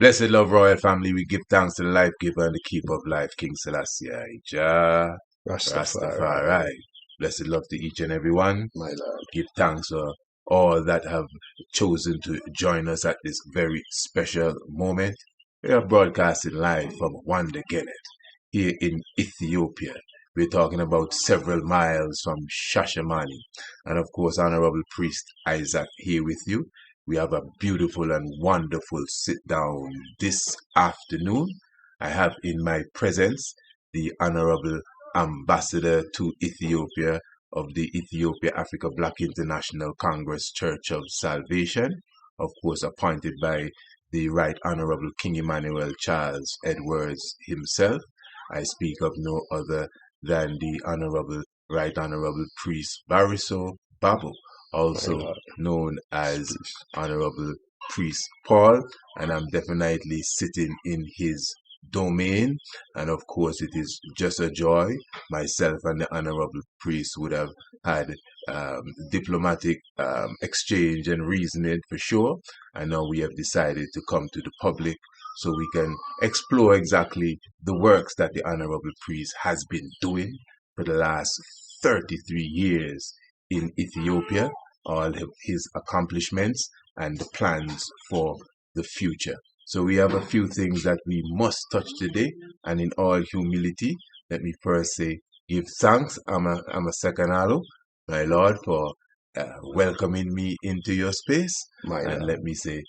Blessed love, royal family, we give thanks to the life giver and the keeper of life, King Selassie, Jah Rastafari, Rastafari. Blessed love to each and every one. my Lord. Give thanks for all that have chosen to join us at this very special moment. We are broadcasting live from Wonder Genet here in Ethiopia. We're talking about several miles from Shashamani. And of course, Honorable Priest Isaac here with you. We have a beautiful and wonderful sit down this afternoon. I have in my presence the Honorable Ambassador to Ethiopia of the Ethiopia Africa Black International Congress Church of Salvation, of course appointed by the Right Honorable King Emmanuel Charles Edwards himself. I speak of no other than the Right Honorable Priest Bariso Babu, also known as Honorable Priest Paul, and I'm definitely sitting in his domain. And of course, it is just a joy. Myself and the Honorable Priest would have had diplomatic exchange and reasoning for sure. And now we have decided to come to the public so we can explore exactly the works that the Honorable Priest has been doing for the last 33 years in Ethiopia, all of his accomplishments and the plans for the future. So we have a few things that we must touch today, and in all humility, let me first say, give thanks, I'm a second alo, my Lord, for welcoming me into your space, and let me say,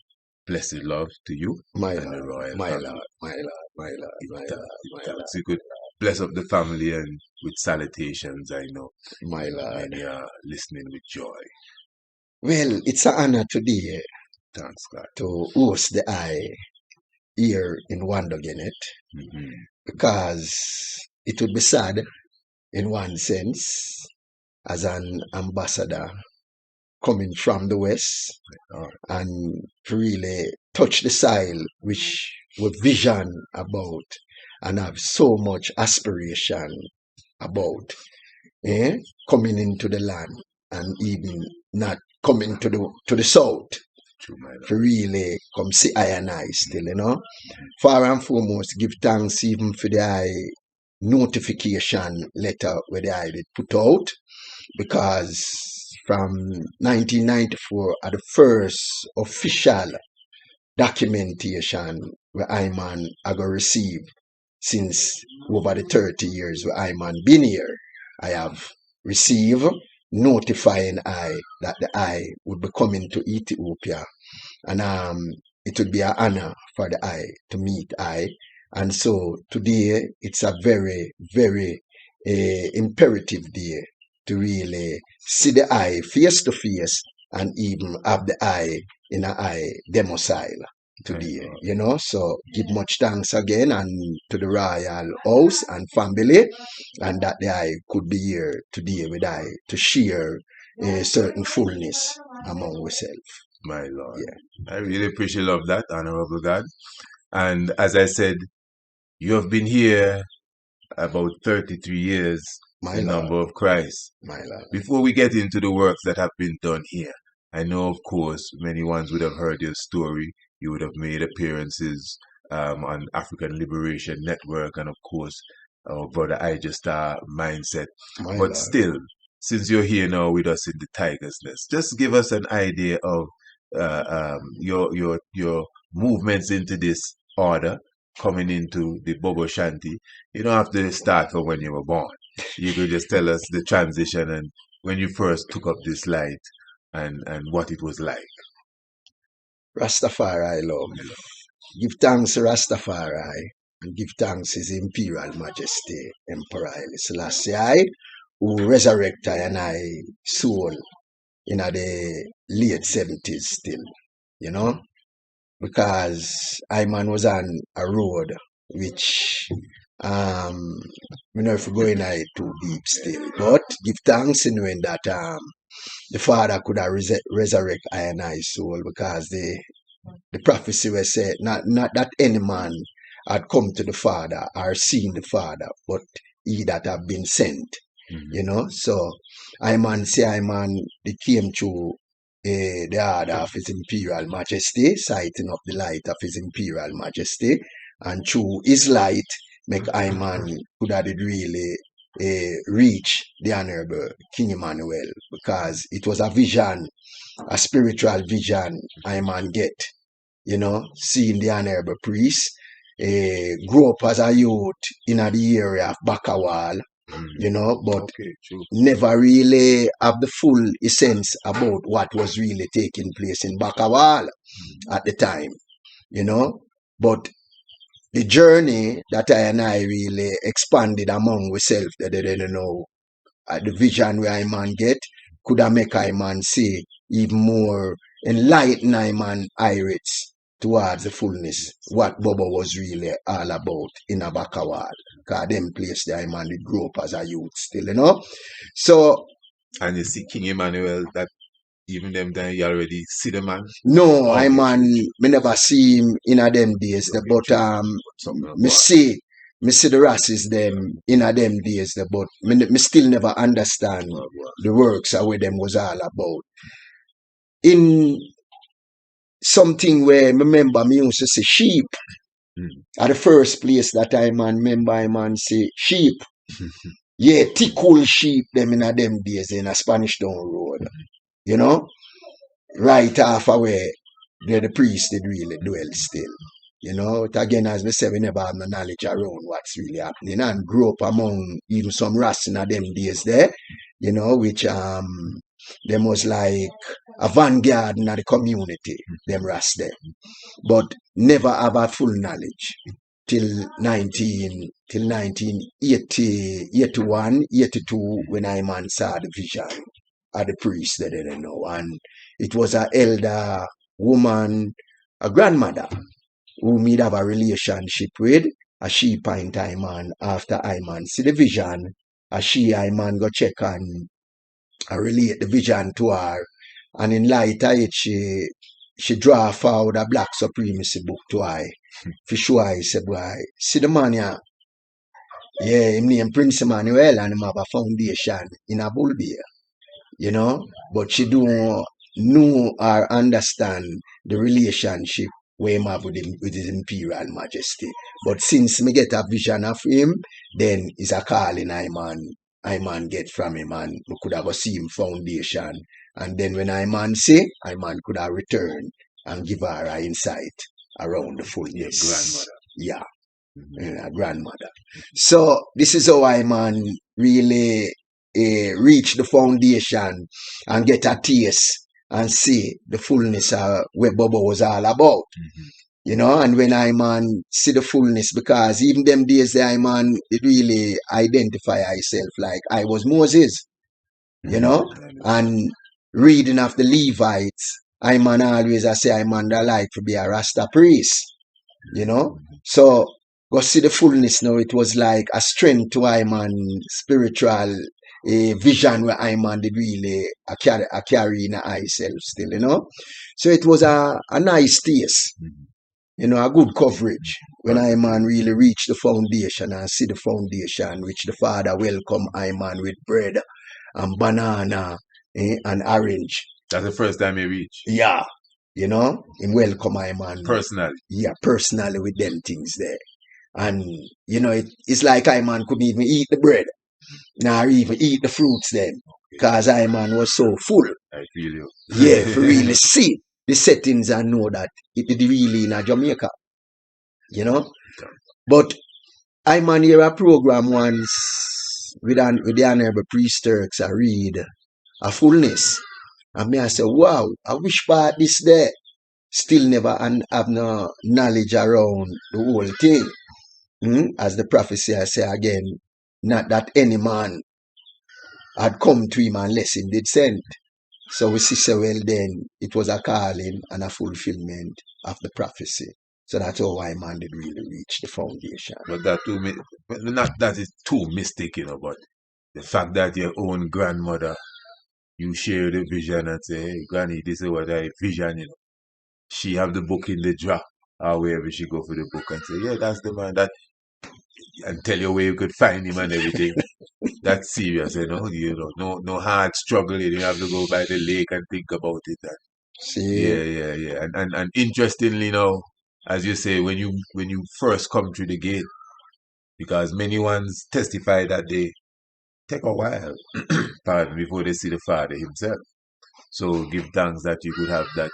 blessed love to you and the royal my family. Lord, my Lord, my Lord, my Lord, my Lord. So you could bless up the family and with salutations, I know. My Lord. Many are listening with joy. Well, it's an honor today Thanks, God. to host the eye here in Wonder Genet because it would be sad in one sense as an ambassador coming from the West and to really touch the soil which we vision about and have so much aspiration about coming into the land and even not coming to the south to really come see I and I still, you know. Far and foremost, give thanks even for the notification letter where the I did put out, because from 1994 are the first official documentation where Iman I got receive since over the 30 years where Iman been here. I have received notifying I that the I would be coming to Ethiopia, and it would be an honor for the I to meet I. And so today it's a very, very imperative day to really see the I face to face and even have the I in an I domicile today, you know. So give much thanks again and to the royal house and family, and that I could be here today with I to share a certain fullness among ourselves. My Lord. Yeah. I really appreciate of that, Honorable God. And as I said, you have been here about 33 years, My the Lord. number of Christ. My Lord. Before we get into the works that have been done here, I know, of course, many ones would have heard your story. You would have made appearances on African Liberation Network and, of course, our brother Ijah Mindset. My But Lord. still, since you're here now with us in the Tiger's Nest, just give us an idea of your movements into this order, coming into the Bobo Shanti. You don't have to start from when you were born. You could just tell us the transition and when you first took up this light and what it was like. Rastafari, love. Give thanks to Rastafari and give thanks His Imperial Majesty Emperor Haile Selassie, who resurrected and I soul in the late 70s still, you know, because Iman was on a road which we know if we're going too deep still, but give thanks in knowing that the Father could have resurrect I and I soul, because the prophecy was said not that any man had come to the Father or seen the Father, but he that have been sent. You know, so I man say they came through the order of His Imperial Majesty, sighting up the light of His Imperial Majesty, and through his light, make I man could have did really reach the Honorable King Emmanuel, because it was a vision, a spiritual vision I man get, seeing the Honorable Priest grow up as a youth in the area of Bakawal, but never really have the full essence about what was really taking place in Bakawal at the time, but the journey that I really expanded among myself, that they didn't know the vision where I man get could have make I man see even more enlighten I man irids towards the fullness what Babu was really all about in a Bakawal. Because them place there I man did grow up as a youth still, So and you see King Emmanuel, that even them time you already see the man? No, I man, me never see him in a them days, but me see the races them in a them days, but me still never understand the works of what them was all about. In something where me remember me used to say sheep. At the first place that I man remember I man say sheep. Yeah, tickle sheep them in a them days in a Spanish Town Road. Right half away, where the priest did really dwell still. It again, as we say, we never have no knowledge around what's really happening, and grew up among even some rats in them days there, which them was like a vanguard in the community, them rats there. But never have a full knowledge till 1980, 81, 82, when I man saw the vision of the priest that they didn't know. And it was an elder woman, a grandmother, who me have a relationship with, a she point I man after I man see the vision, a she I man go check and relate the vision to her, and in light of it she draw forward a Black Supremacy book to I. For sure I say, boy, see the man here. Yeah, him name Prince Emmanuel, and him have a foundation in a Bulbia. But she don't know or understand the relationship we have with his Imperial Majesty. But since me get a vision of him, then it's a calling I man get from him, and we could have seen him foundation. And then when I man say, I man could have returned and give her an insight around the fullness. Yeah. A grandmother. So this is how I man really reach the foundation and get a taste and see the fullness of what Babu was all about. And when I man see the fullness, because even them days there I man it really identify myself like I was Moses, and reading of the Levites, I man always I say I man that like to be a Rasta priest, So go see the fullness now. It was like a strength to I man spiritual vision where I man did really carry in myself still, So it was a nice taste, a good coverage when I man really reach the foundation and see the foundation which the Father welcome I man with bread and banana and orange. That's the first time he reached? Yeah. Him welcome I man. Personally? Yeah, personally with them things there. And, it's like I man couldn't even eat the bread, nor even eat the fruits then, because I man was so full. I feel you. Yeah, for really see the settings and know that it is really in a Jamaica, But I man hear a program once with the Honorable Priest Turks, I read a fullness. And me I say, wow, I wish part this there. Still never have no knowledge around the whole thing. As the prophecy I say again, not that any man had come to him unless him did send. So we see so well then it was a calling and a fulfillment of the prophecy. So that's how I man did really reach the foundation. But that too, not that is too mystic, but the fact that your own grandmother, you share the vision and say, hey, Granny, this is what I vision, She have the book in the drawer, or wherever she go for the book and say, yeah, that's the man. That and tell you where you could find him and everything. That's serious, no hard struggle. You have to go by the lake and think about it. See, Yeah. And interestingly now, as you say, when you first come through the gate, because many ones testify that they take a while, pardon, before they see the Father himself. So give thanks that you could have that,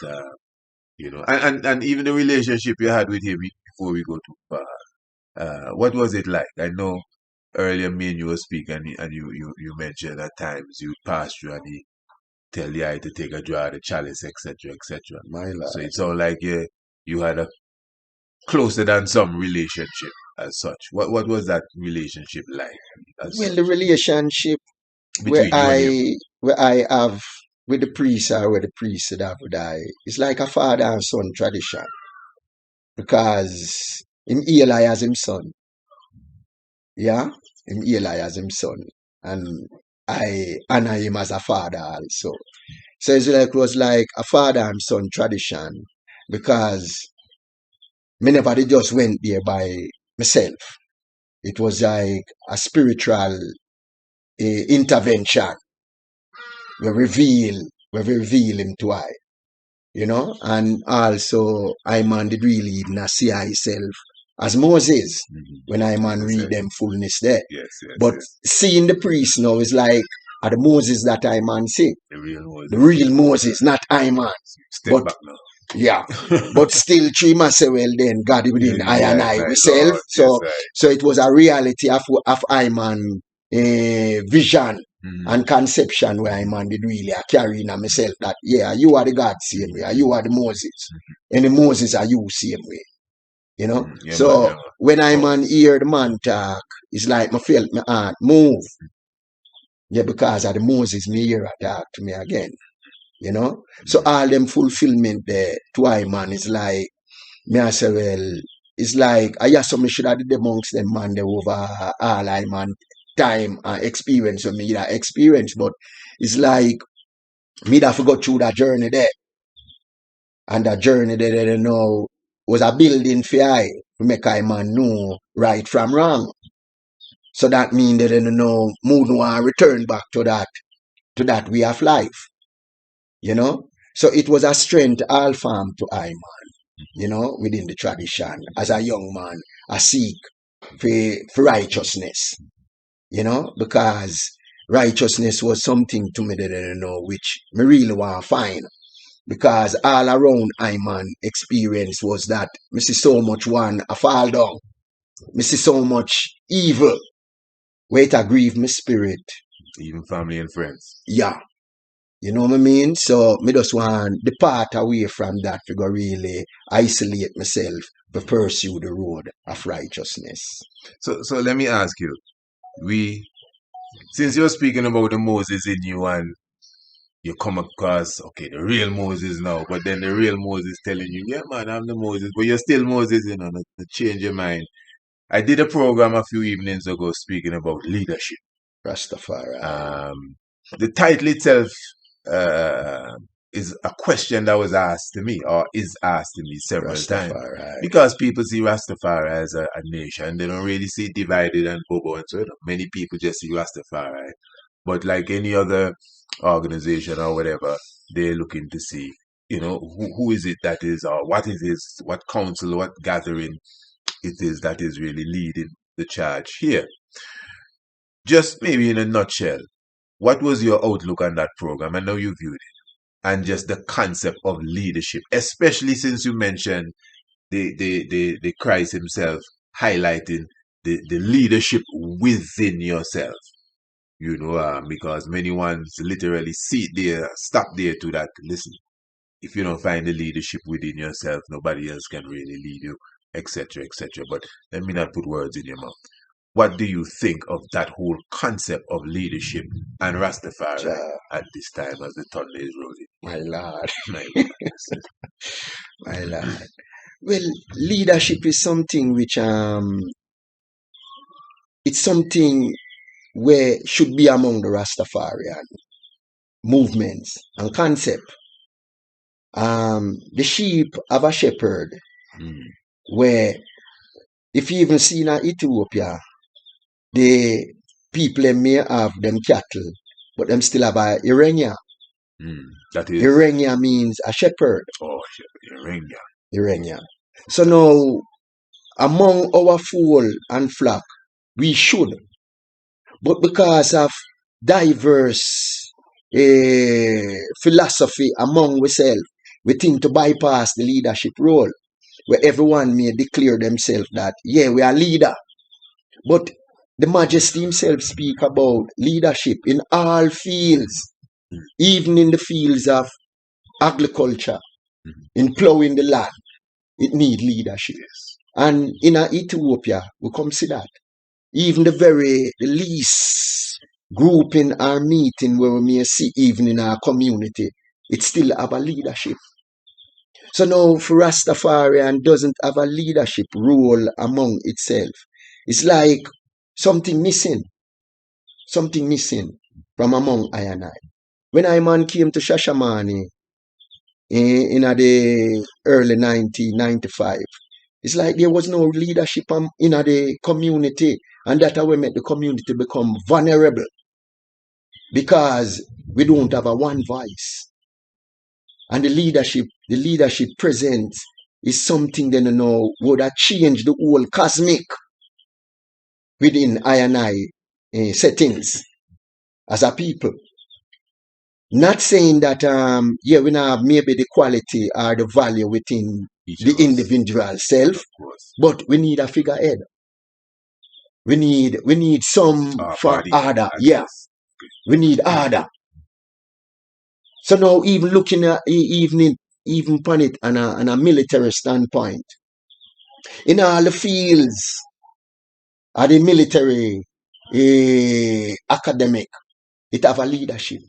and even the relationship you had with him before we go too far. What was it like? I know earlier me and you were speaking, and you mentioned at times you passed through and he tell the eye to take a draw of the chalice, etc., etc. my lord. So it sounds like you had a closer than some relationship as such. What was that relationship like? As Well, such, the relationship where between you and him? I have with the priest or where the priest should have with I, it's like a father and son tradition because him Eli as him son, yeah, him Eli as him son, and I honor him as a father also. So it was like a father and son tradition because me never did just went there by myself. It was like a spiritual intervention. We reveal him to I, and also I man did really even see himself as Moses when I man read them fullness there. Yes, But yes. seeing the priest now is like the Moses that I man see. The real Moses. The real Moses, not I man. Step But back now. yeah. But still three must say, well then God within I and I my myself. Lord, So yes, right. so it was a reality of I man vision and conception where I man did really carry in myself that you are the God same way, you are the Moses. And the Moses are you same way. Yeah, So man. when I man hear the man talk, it's like my felt my heart move. Yeah, because of the Moses me hear a talk to me again. So all them fulfillment there to I man is like me I say, well, it's like I guess some should have did amongst them man they over all I man time and experience of me that experience, but it's like me that forgot through that journey there. And that journey there they know was a building for I to make I man know right from wrong. So that means that they know mood and return back to that way of life. So it was a strength all farm to I man, within the tradition. As a young man, I seek for righteousness, because righteousness was something to me that I know which me really want to find. Because all around I man experience was that me see so much one I fall down. Me see so much evil. Where it grieve my spirit. Even family and friends. Yeah. You know what I mean? So me just want depart away from that to go really isolate myself to pursue the road of righteousness. So let me ask you, since you're speaking about the Moses in you and you come across, okay, the real Moses now, but then the real Moses telling you, yeah, man, I'm the Moses, but you're still Moses, not to change your mind. I did a program a few evenings ago speaking about leadership. Rastafari. The title itself is a question that was asked to me, or is asked to me several times. Because people see Rastafari as a nation, they don't really see it divided and bobo and so on. Many people just see Rastafari. But like any other organization or whatever, they're looking to see, who is it that is, or what it is, what council, what gathering it is that is really leading the charge here. Just maybe in a nutshell, what was your outlook on that program? I know you viewed it. And just the concept of leadership, especially since you mentioned the Christ himself highlighting the leadership within yourself. Because many ones literally stop there to that. Listen, if you don't find the leadership within yourself, nobody else can really lead you, etc., etc. But let me not put words in your mouth. What do you think of that whole concept of leadership and Rastafari at this time as the thunder is rolling? My Lord. My Lord. My Lord. Well, leadership is something which it's something where should be among the Rastafarian movements and concept. The sheep have a shepherd where if you even see in Ethiopia, the people them may have them cattle, but them still have a Irenia. That is Irenia means a shepherd. oh Irenia. Irenia. So now among our fold and flock, we should, but because of diverse philosophy among ourselves, we think to bypass the leadership role, where everyone may declare themselves that, yeah, we are leader. But the Majesty himself speak about leadership in all fields, even in the fields of agriculture, in plowing the land. It need leadership. Yes. And in Ethiopia, we come see that. Even the least group in our meeting where we may see even in our community, it still have a leadership. So now for Rastafarian doesn't have a leadership role among itself. It's like something missing from among I and I. When I man came to Shashamane in the early 1995, it's like there was no leadership in the community, and that way made the community become vulnerable because we don't have a one voice. And the leadership present is something that would have changed the whole cosmic within I and I settings as a people. Not saying that we now have maybe the quality or the value within the individual self, but we need a figurehead. We need some for order. Yeah, we need order. So now even looking at even upon it on a military standpoint, in all the fields of the military academic, it have a leadership.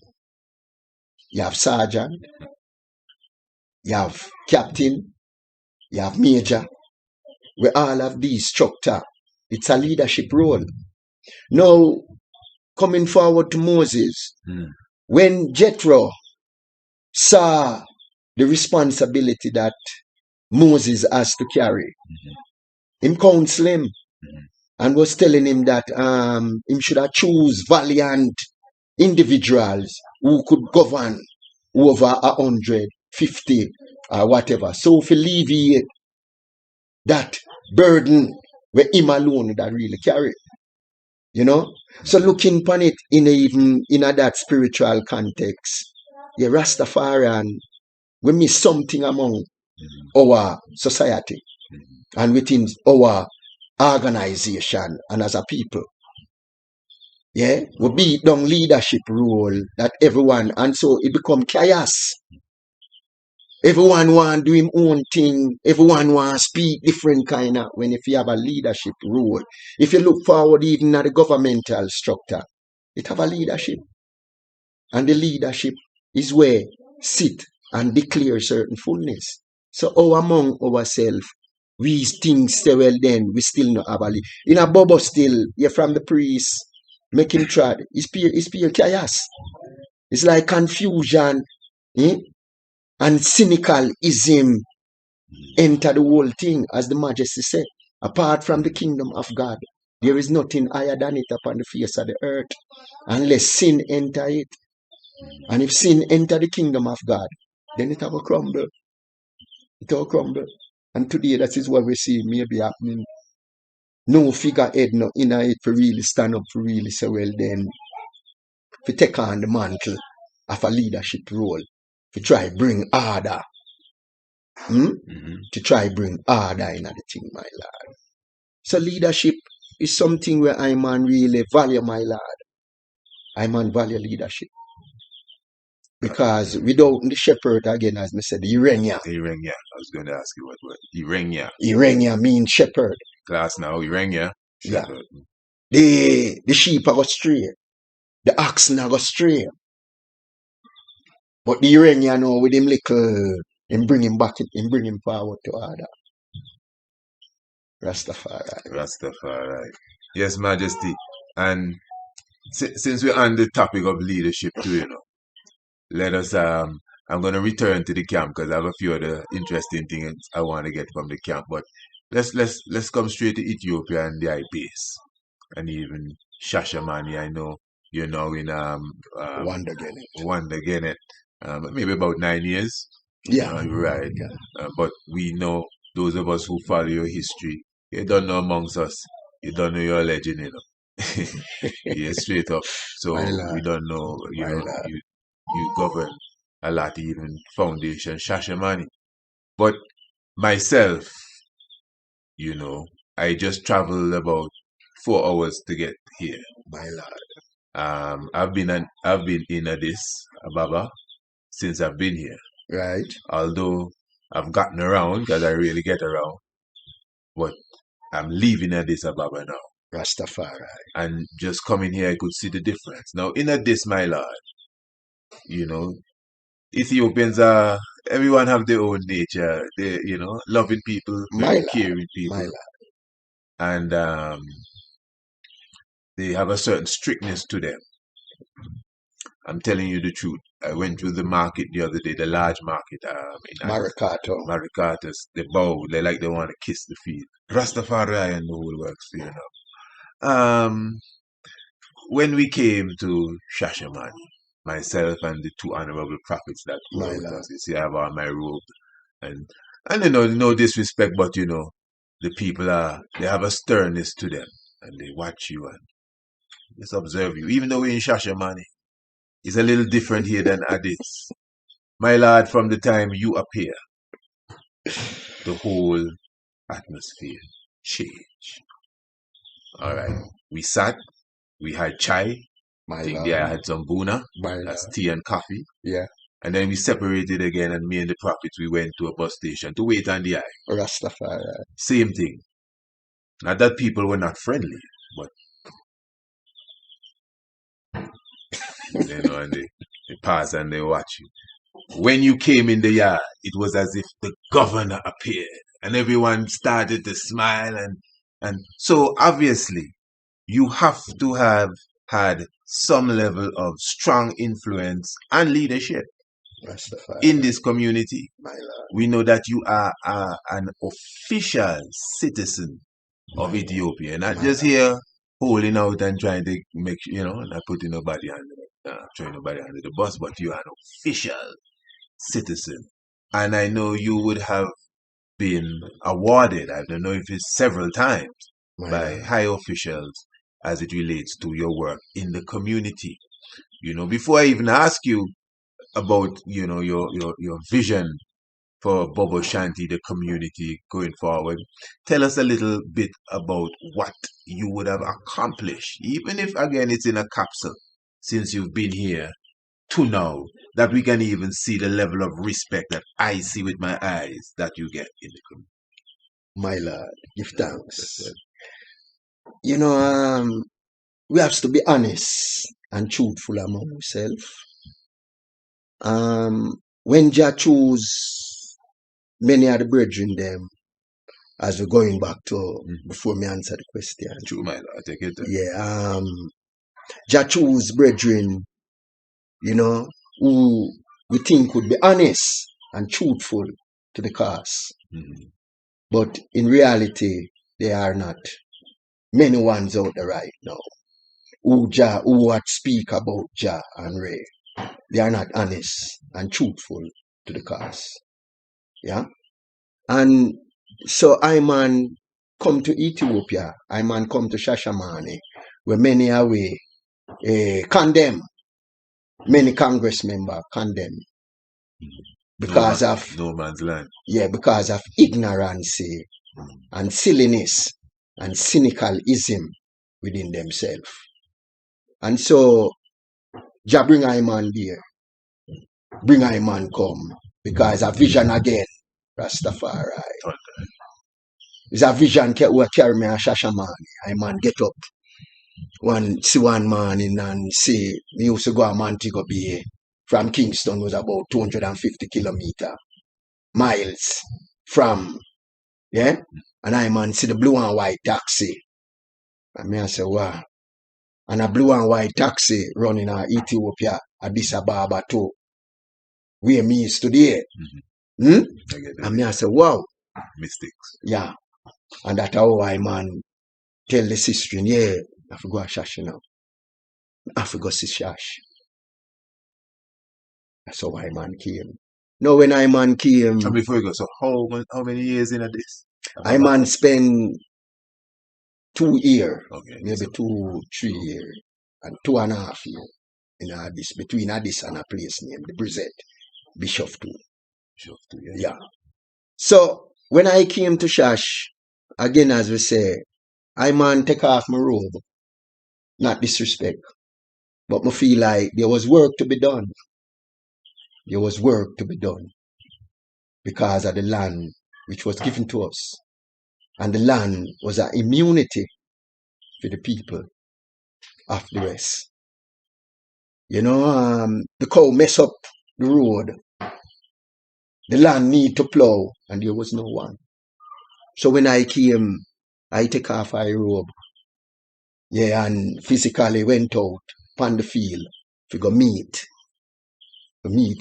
You have sergeant, you have captain, you have major. We all have these structure. It's a leadership role. Now, coming forward to Moses, when Jethro saw the responsibility that Moses has to carry, him counsel him and was telling him that him should have choose valiant individuals who could govern over 150 or whatever. So if you alleviate that burden where him alone that really carry, So looking upon it in that spiritual context, yeah, Rastafarian, we miss something among our society and within our organization and as a people. Yeah, we beat down leadership role that everyone, and so it become chaos. Everyone want to do his own thing. Everyone want to speak different kind of when if you have a leadership role. If you look forward even at the governmental structure, it have a leadership. And the leadership is where sit and declare certain fullness. So among ourselves, we think say well then we still not have a leader. In a bubble still, you're from the priest, make him try. It's pure chaos. It's like confusion. And cynicalism enter the whole thing, as the Majesty said. Apart from the kingdom of God, there is nothing higher than it upon the face of the earth, unless sin enter it. And if sin enter the kingdom of God, then it will crumble. It will crumble. And today that is what we see maybe happening. No figurehead no in it for really stand up for really say well then to take on the mantle of a leadership role. To try bring order. To try bring order in the thing, my lord. So leadership is something where I man really value, my lord. I man value leadership. Because without the shepherd, again, as I said, Irenia. Irenia. I was going to ask you what word. Irenia. Irenia means shepherd. Class now, Irenia. Shepherd. Yeah. The sheep are go stray. The oxen are go stray. But the Irenia now with him little, and bring him back, and bring him forward to order. Rastafari. Yes, Majesty. And since we're on the topic of leadership too, let us I'm going to return to the camp because I have a few other interesting things I want to get from the camp. But let's come straight to Ethiopia and the IPS. and even Shashamani. I know you're now in Wonder maybe about 9 years. Yeah. Right. Yeah. But we know, those of us who follow your history, you don't know amongst us. You don't know your legend, you know. Yeah, straight up. So we don't know, you know, you govern a lot, even Foundation Shashamani. But myself, you know, I just traveled about 4 hours to get here. My lord. I've been in Addis Ababa since I've been here. Right. Although I've gotten around, because I really get around, but I'm leaving Addis Ababa now. Rastafari. And just coming here, I could see the difference. Now, in Addis, my lord, you know, Ethiopians are, everyone have their own nature. They, you know, loving people, very caring people. And they have a certain strictness to them. I'm telling you the truth. I went to the market the other day, the large market in Maricatas. They bow. They like they want to kiss the feet. Rastafari and the whole works, you know. When we came to Shashamani, myself and the two honorable prophets that were with us, you see, I have on my robe, and you know, no disrespect, but you know, the people they have a sternness to them, and they watch you and just observe you. Even though we're in Shashamani, it's a little different here than Addis. My lord, from the time you appear, the whole atmosphere change. All right, we sat, we had chai. I think I had some buna, that's tea and coffee. Yeah. And then we separated again, and me and the prophets, we went to a bus station to wait on the eye. Rastafari. Same thing. Not that people were not friendly, but you know, and they pass and they watch you. When you came in the yard, it was as if the governor appeared, and everyone started to smile, and so obviously you have to have had some level of strong influence and leadership in this community. We know that you are an official citizen of Ethiopia, not just here holding out and trying to make, you know, not putting nobody throwing nobody under the bus, but you are an official citizen. And I know you would have been awarded, I don't know if it's several times, by high officials as it relates to your work in the community. You know, before I even ask you about, you know, your vision for Bobo Shanti, the community going forward, tell us a little bit about what you would have accomplished, even if again it's in a capsule, since you've been here to now, that we can even see the level of respect that I see with my eyes that you get in the community. My lord, give thanks. You know, we have to be honest and truthful among ourselves. When Jah choose many of the brethren them, as we're going back to before me answer the question. True, my lord, take it. Yeah, Jah choose brethren, you know, who we think would be honest and truthful to the cause. But in reality, they are not. Many ones out there right now who would speak about Jah and Ray, they are not honest and truthful to the cause. Yeah? And so I man come to Ethiopia, I man come to Shashamani, where many away condemn, many Congress members condemn because of no man's land. Yeah, because of ignorance and silliness and cynicalism within themselves. And so Jah bring I man there. Bring I man come. Because a vision again, Rastafari. It's a vision we carry me a Shashamani. I man get up see one morning and say me used to go a Montego Bay from Kingston was about 250 miles from, yeah? And I man see the blue and white taxi. And me I say, wow. And a blue and white taxi running in Ethiopia, Addis Ababa too. Where me is today. And me I say, wow. Mistakes. Yeah. And that's how I man tell the sister, yeah, I have to go to Shash now. I have to go see Shash. That's how I man came. Now when I man came, And before you go, so how many years in this? I man spend 2 years, Okay. maybe So 2, 3 years, and 2.5 years in Addis, between Addis and a place named the Brizet, Bishop 2. Yeah. So when I came to Shash, again as we say, I man take off my robe. Not disrespect, but I feel like there was work to be done. There was work to be done because of the land which was given to us. And the land was an immunity for the people of the rest. You know, the cow mess up the road. The land need to plow, and there was no one. So when I came, I take off my robe. Yeah, and physically went out on the field to go meet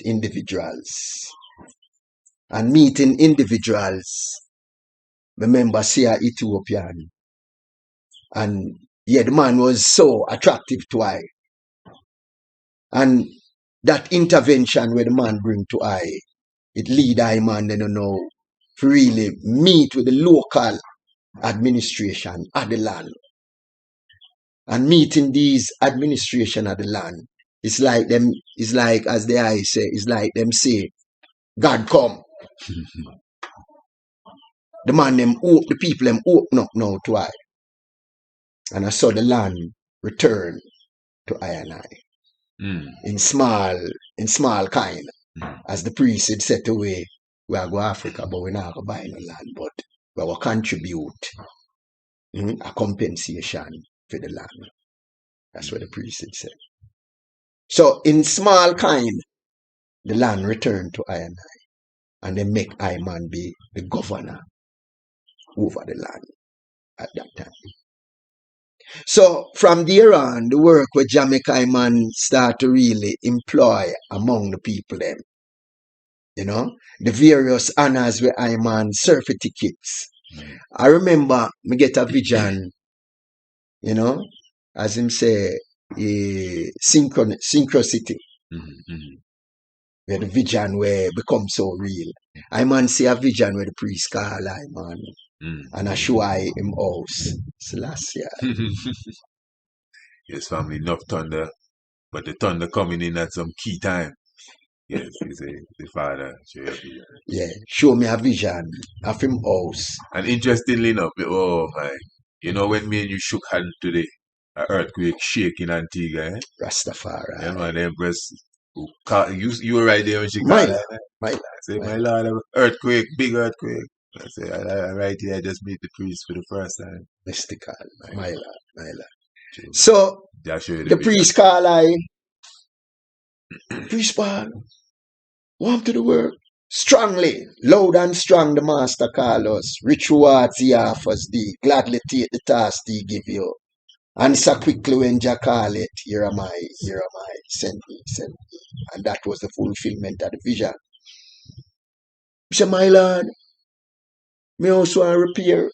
individuals. And meeting individuals, remember, see a Ethiopian. And yeah, the man was so attractive to I. And that intervention where the man bring to I, it lead I man, then you know, to really meet with the local administration of the land. And meeting these administration of the land, it's like as the I say, it's like them say, God come. The man them the people them open up now to I. And I saw the land return to I and I. In small kind. As the priest had said away, we are going to Africa, but we're not going to buy no land, but we will contribute a compensation for the land. That's what the priest had said. So in small kind, the land returned to I and I, and they make I man be the governor over the land at that time. So from there on, the work with Jamaica man start to really employ among the people them. You know, the various honors where I man certificates. I remember me get a vision, you know, as him say, synchronicity. Where the vision where become so real. I man see a vision where the priest call I man. And I show I him house. Selassie. Yes, family, enough thunder, but the thunder coming in at some key time. Yes, he say the father show you a vision. Yeah, show me a vision of him house. And interestingly enough, oh my, you know when me and you shook hands today, an earthquake shaking Antigua, eh? Rastafari. And man, the Empress, you were right there when she My called. Lord, I say, my Lord, earthquake, big earthquake. I say, I right here, I just meet the priest for the first time. mystical, my Lord. So the priest call I, priest Paul, warm to the work. Strongly, loud and strong, the master call us. Rich rewards he offers thee, gladly take the task he give you. Answer quickly when Jah call it. Here am I, send me. And that was the fulfillment of the vision. He said, my Lord, me also want repair.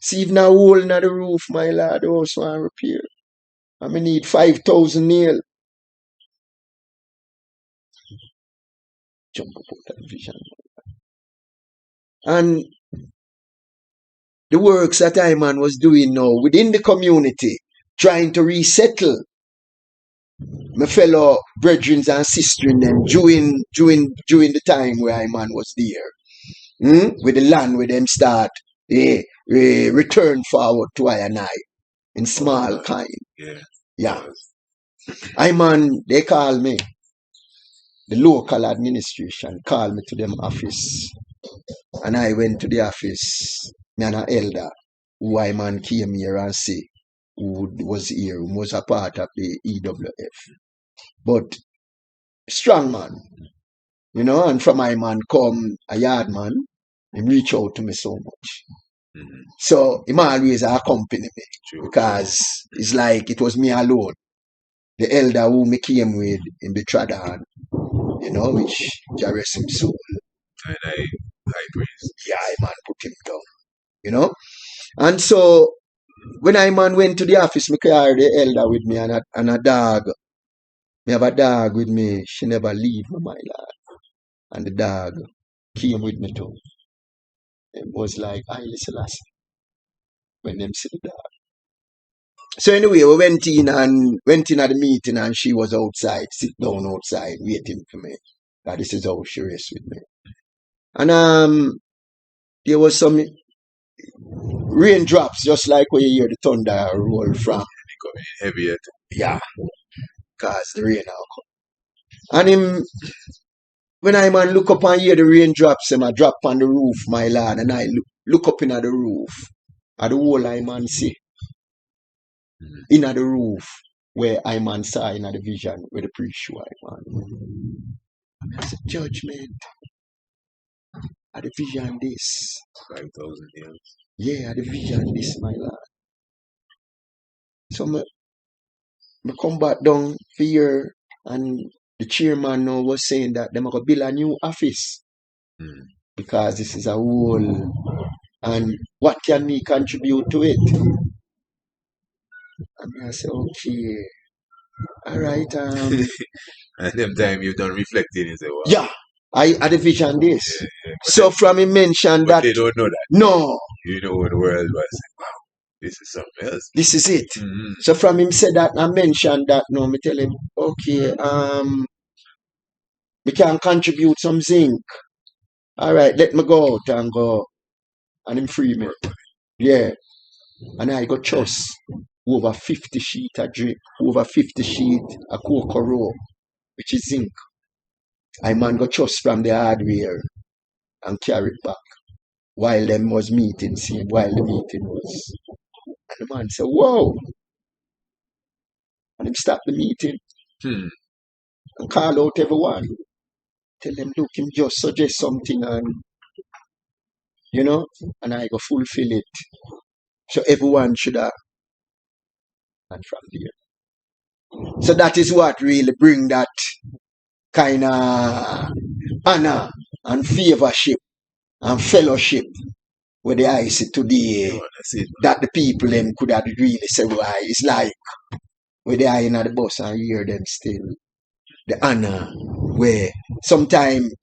See if now hole in the roof, my Lord, also want repair. I mean, need 5,000 nail. Jump up that vision. And the works that I man was doing now within the community, trying to resettle my fellow brethren and sisters during the time where I man was there. With the land where them start return forward to I and I in small kind. Yeah. I man, they call me. The local administration called me to them office. And I went to the office. Me and an elder who I man came here and say who was here, who was a part of the EWF. But strong man, you know, and from my man come a yard man, he reach out to me so much. So he always accompany me because it's like it was me alone. The elder who me came with in Betradan, you know, which Jah rest him soul. And I praise. Yeah, I man put him down, you know. And so when I man went to the office, me carry the elder with me and a dog. Me have a dog with me. She never leave me, my lad. And the dog came with me too. It was like Haile Selassie when them see the dog. So anyway, we went in at the meeting and she was outside, sit down outside, waiting for me. That this is how she rests with me. And there was some raindrops, just like where you hear the thunder roll from. Becoming heavier. Yeah, because the rain now come. And when I man look up and hear the raindrops, I drop on the roof, my lad, and I look up in the roof, and the whole I man see. In the roof, where I man saw in the vision, where the priest show I man. It's a judgment. At the vision this. 5,000 years. Yeah, at the vision this, my lad. So me come back down for here, and the chairman now was saying that they're going to build a new office. Because this is a whole, and what can me contribute to it? And I say, okay, all right. And them time you done reflecting, you say, wow. Yeah, I had a vision this. Yeah. So from him mentioned that. They don't know that. No. You know what the world was saying, wow, this is something else. This is it. So from him said that, I mentioned that, no, me tell him, okay, we can contribute some zinc. All right, let me go out and go. And him free me. Yeah. And I got trust over 50 sheet of drink, over 50 sheet of cocoa row, which is zinc. I man got trust from the hardware and carry it back. While them was meeting, see, while the meeting was. And the man said, whoa. And him stop the meeting. And call out everyone. Tell them, look, him just suggest something and, you know, and I go fulfill it. So everyone should have. And from there. So that is what really bring that kind of honor and favorship and fellowship where the I see today that the people them could have really say, why it's like where they are in the bus and hear them still. The honor where sometimes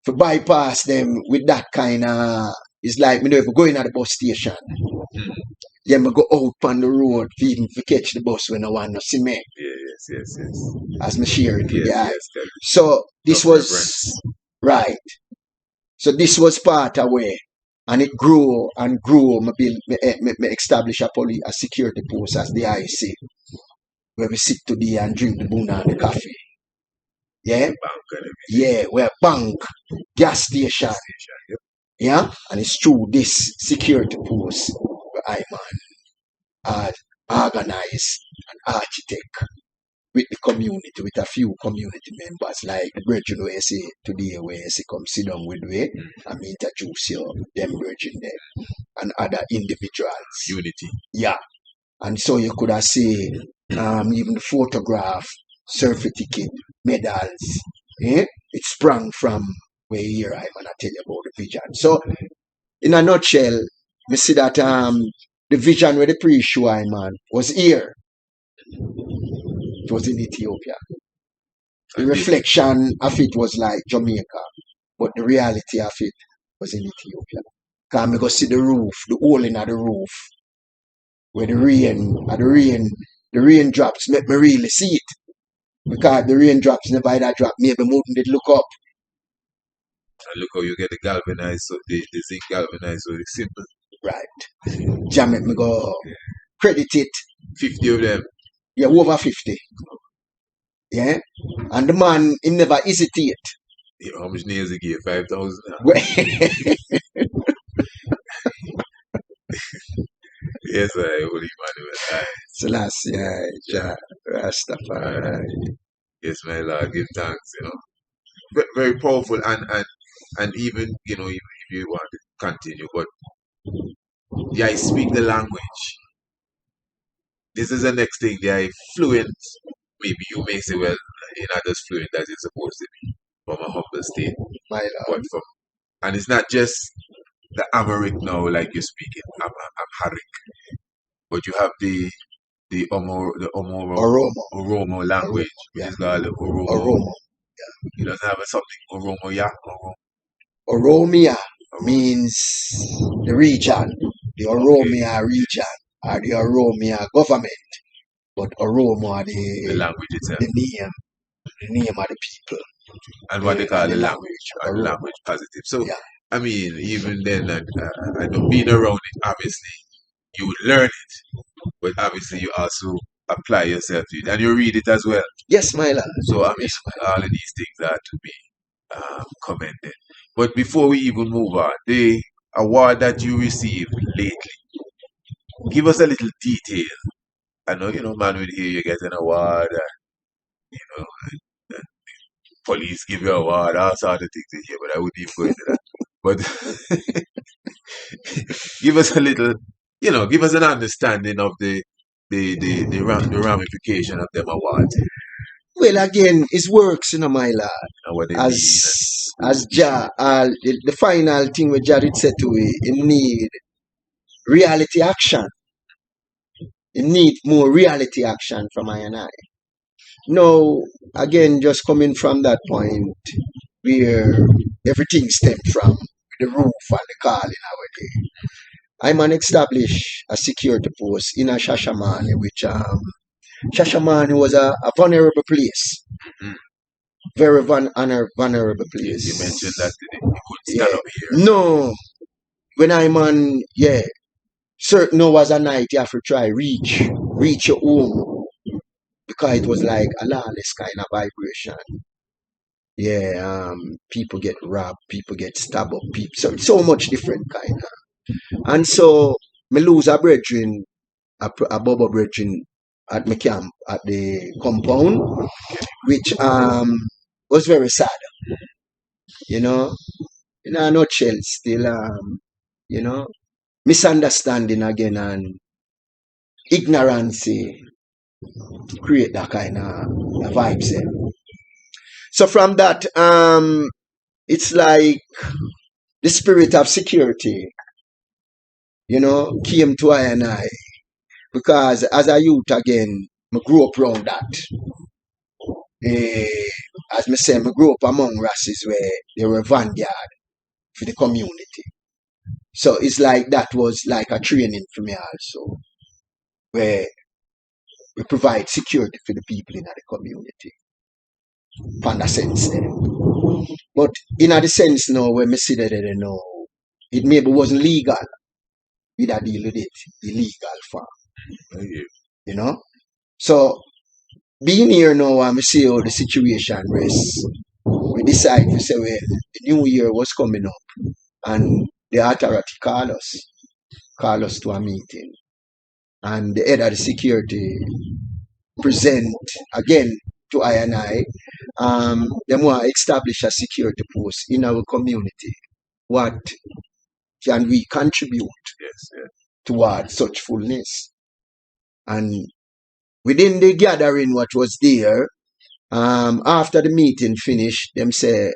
to bypass them with that kind of, it's like me know if we go in at the bus station. Then I go out on the road even to catch the bus when I want to see me. Yes. As me share it with the eye. So this was right. So this was part of where, and it grew and grew. Me establish a security post as the IC, where we sit today and drink the buna and the coffee. Yeah, yeah, we're bank, gas station. Yeah, and it's through this security post where I man organize an architect with the community, with a few community members, like the brethren where you see today, where you see come sit down with me and me introduce you, them brethren them, and other individuals. Unity. Yeah. And so you could have seen even the photograph, certificate, medals. It sprang from where here I'm gonna tell you about the vision. So in a nutshell, we see that the vision where the priest show man was here. It was in Ethiopia. The reflection of it was like Jamaica, but the reality of it was in Ethiopia. Because I go see the roof, the hole in the roof, where the raindrops make me really see it. Because the raindrops never either drop, maybe moving did look up. And look how you get the galvanized, so the zinc galvanized, so it's simple. Right. Jam it, me go credit it. 50 of them. Yeah, over 50. Yeah. And the man, he never hesitate. Yeah, how much nails he give? 5,000? Yes, I holy Emmanuel. Selassie, Rastafari. Yes, my Lord, give thanks, you know. Very powerful, and even, you know, if you want to continue, but yeah, I speak the language. This is the next thing. They are fluent. Maybe you may say, well, you're not as fluent as you're supposed to be from a humble state. My Lord. But and it's not just the Amharic now, like you're speaking, Amharic. But you have the Oromo language, which Yeah. is called Oromo. Oromo. It doesn't have something Oromo ya. Oromia means the region, the Oromia region, or the Oromia government. But Oromo are The language itself. the name of the people. And what they call the language, or the Oromo. language positive. So, Yeah. I mean, even then, I don't being around it, obviously, you learn it, but obviously you also apply yourself to it, and you read it as well. Yes, my lad. So, I mean, all of these things are to be commended. But before we even move on, the award that you received lately, give us a little detail. I know, man, would hear you get an award, you know, and police give you an award, all sorts of things in here, but I wouldn't even go into that. But give us a little, give us an understanding of the ramification of them awards Well, again, it works, my lad. and what they As the final thing where Jared said to me, it need reality action. It need more reality action from I and I. Now, again, just coming from that point where everything stemmed from the roof and the calling our day. I'm an established a security post in a Shashamane, which Shashamane was a vulnerable place. Mm. Very vulnerable place. You mentioned that today. You couldn't stand up here. No. When I'm on, certain hours a night you have to try reach your home. Because it was like a lawless kind of vibration. Yeah, people get robbed, people get stabbed up, so much different kind of. And so me lose a brethren, a Babu brethren at my camp at the compound, which was very sad. In a nutshell, still misunderstanding again and ignorance create that kind of vibes there. So from that, it's like the spirit of security, came to I and I. Because as a youth again, I grew up around that. As I say, I grew up among races where they were vanguard for the community. So it's like that was like a training for me also, where we provide security for the people in the community. In the sense there. But in the sense now where me see that it maybe wasn't legal. We that deal with it illegal for. So being here now and we see how the situation rests, we decide to say, well, the new year was coming up and the authority called us to a meeting. And the head of the security present again to I and I, them want to establish a security post in our community. What can we contribute towards such fullness? And within the gathering what was there, after the meeting finished, them say,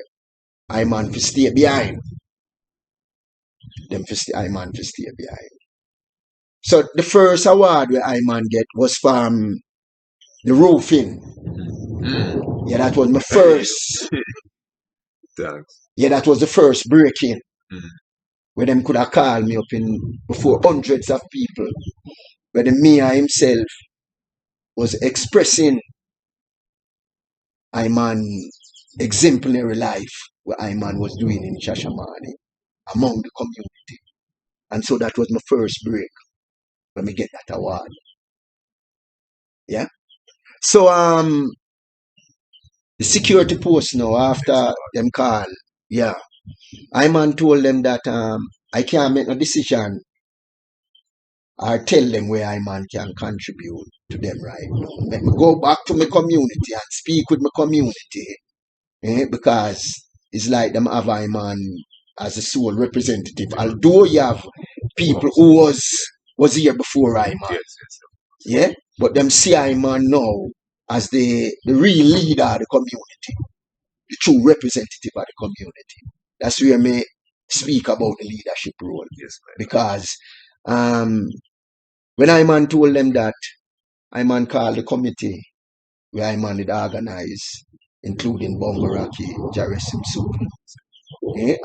I man for stay behind. I man for stay behind. So the first award where I man get was from the roofing. Yeah, that was my first. Thanks. Yeah, that was the first break-in. Where them could have called me up in before hundreds of people. Where the mayor himself was expressing I man exemplary life what I man was doing in Shashamane among the community. And so that was my first break when we get that award. Yeah. So the security post now after them call, I man told them that I can't make a decision or tell them where I man can contribute to them right now. Let me go back to my community and speak with my community. Because it's like them have I man as a sole representative. Although you have people who was here before I man. Yeah? But them see I man now as the real leader of the community. The true representative of the community. That's where me speak about the leadership role. Because when When I man told them that, I man called the committee where I man did organize, including Bongaraki, Jerusalem Soul,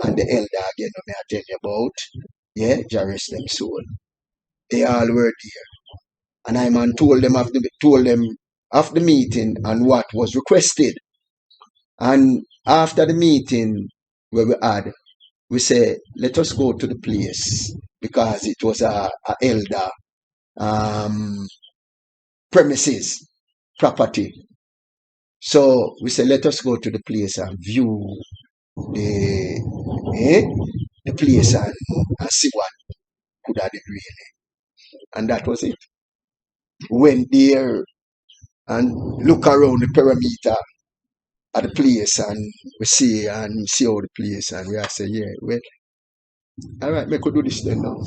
and the elder again, I tell you about, Jerusalem Soul. They all were there. And I man told them of the meeting and what was requested. And after the meeting where we had, we say, let us go to the place because it was a elder premises, property. So we say, let us go to the place and view the place and see what could have been really. And that was it. Went there and look around the perimeter at the place and we see how the place and we say, yeah, well, all right, we could do this then now.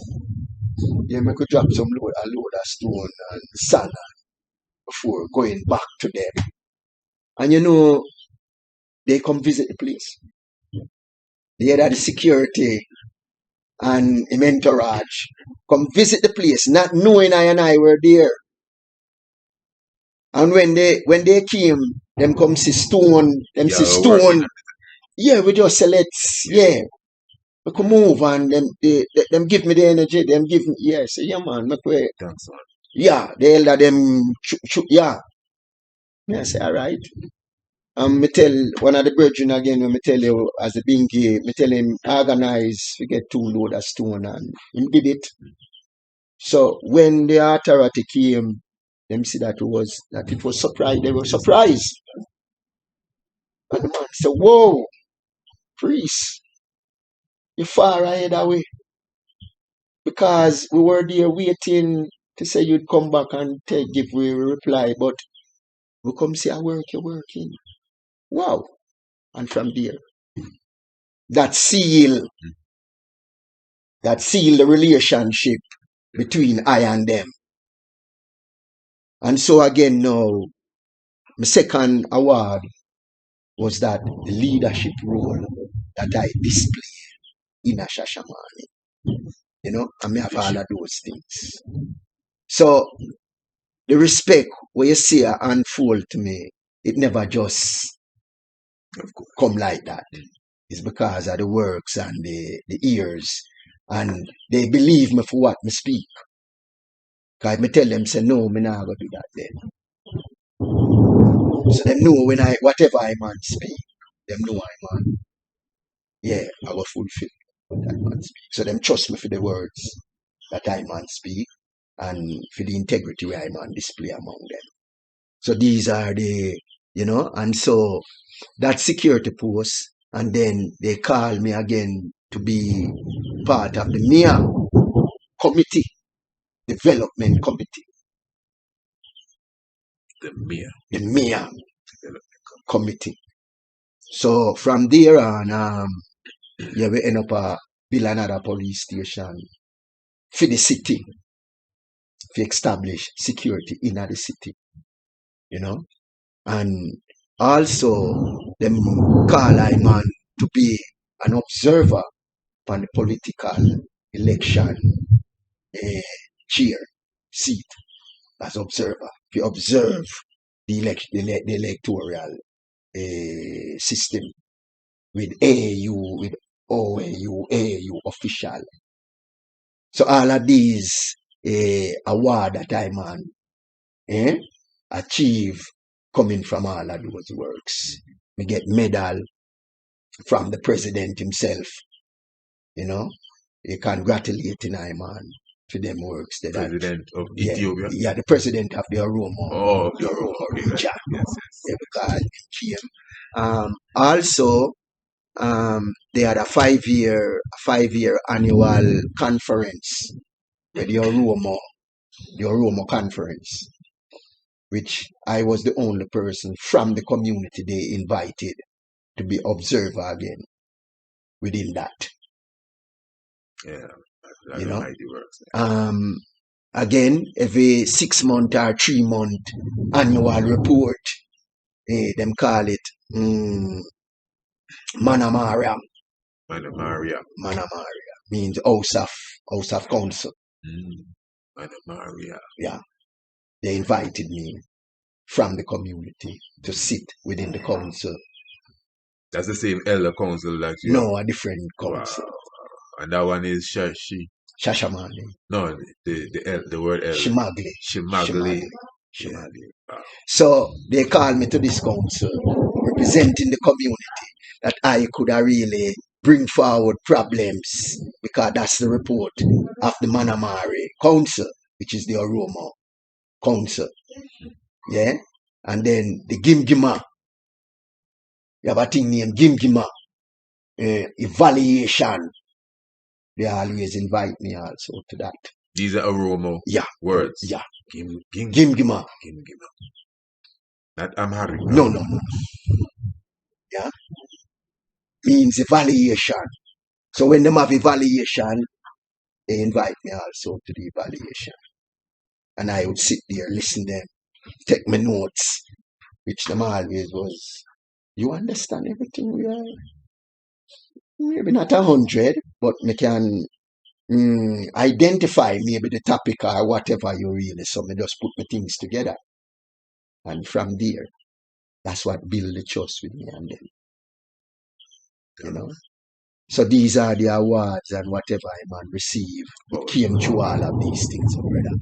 Yeah, we could drop a load of stone and sand before going back to them. And you know, they come visit the place. They had the security and him entourage come visit the place, not knowing I and I were there. And when they came, them come see stone, Yeah, we just say we could move and them give me the energy, them give me, say, yeah man, make way. Yeah, the elder them, yeah. I say, all right. Me tell one of the brethren again, when me tell you as a bingy, me tell him organize, we get 2 load of stone and he did it. So when the authority came, them see that it was surprised. They were surprised. And the man said, whoa, priest, you far ahead away. Because we were there waiting to say you'd come back and give we a reply, but we come see our work, you're working. Wow. And from there, that seal the relationship between I and them. And so again now, my second award was that the leadership role that I display in a Shashamane. You know, I may have all of those things. So the respect where you see her unfold to me, it never just come like that. It's because of the works and the ears. And they believe me for what me speak. Because me tell them, say, no, me not going to do that then. So them know when whatever I man speak, them know I man. Yeah, I will fulfill what I man speak. So them trust me for the words that I man speak and for the integrity where I man display among them. So these are the, and so that security post, and then they call me again to be part of the MIA committee, development committee. The MIA committee. So from there on, we end up build another police station for the city, to establish security in the city, and also them call I man to be an observer on the political election chair seat as observer. To observe the electoral system with AAU, with OAU, AAU official. So all of these award that I man achieve coming from all of those works. We get medal from the president himself, he congratulating I man for them works. The president of Ethiopia? Yeah, the president of the Oromo, region. Yes. Because he came. Also, they had a 5-year annual conference, the Oromo conference, which I was the only person from the community they invited to be observer again within that. Yeah, again, every 6 month or 3 month annual report, them call it Manamaria. Manamaria means house of council. Anna Maria. Yeah. They invited me from the community to sit within the council. That's the same elder council that you No, a different council. Wow. And that one is Shashi. Shashamani. No, the word elder. Shimagli. Shimagli. Shimagli. Wow. So they called me to this council, representing the community, that I could really bring forward problems, because that's the report of the Manamari Council, which is the Oromo Council. Yeah? And then the Gimgima. You have a thing named Gimgima. Evaluation. They always invite me also to that. These are Oromo words. Yeah. Gimgima. Gimgima. Not Amharic. No. Yeah. Means evaluation. So when they have evaluation, they invite me also to the evaluation. And I would sit there, listen to them, take my notes, which them always was, you understand everything we are? Maybe not 100, but me can identify maybe the topic or whatever you really. So me just put my things together. And from there, that's what build the trust with me and them. You know? So these are the awards and whatever I man receive. It came through all of these things, brother.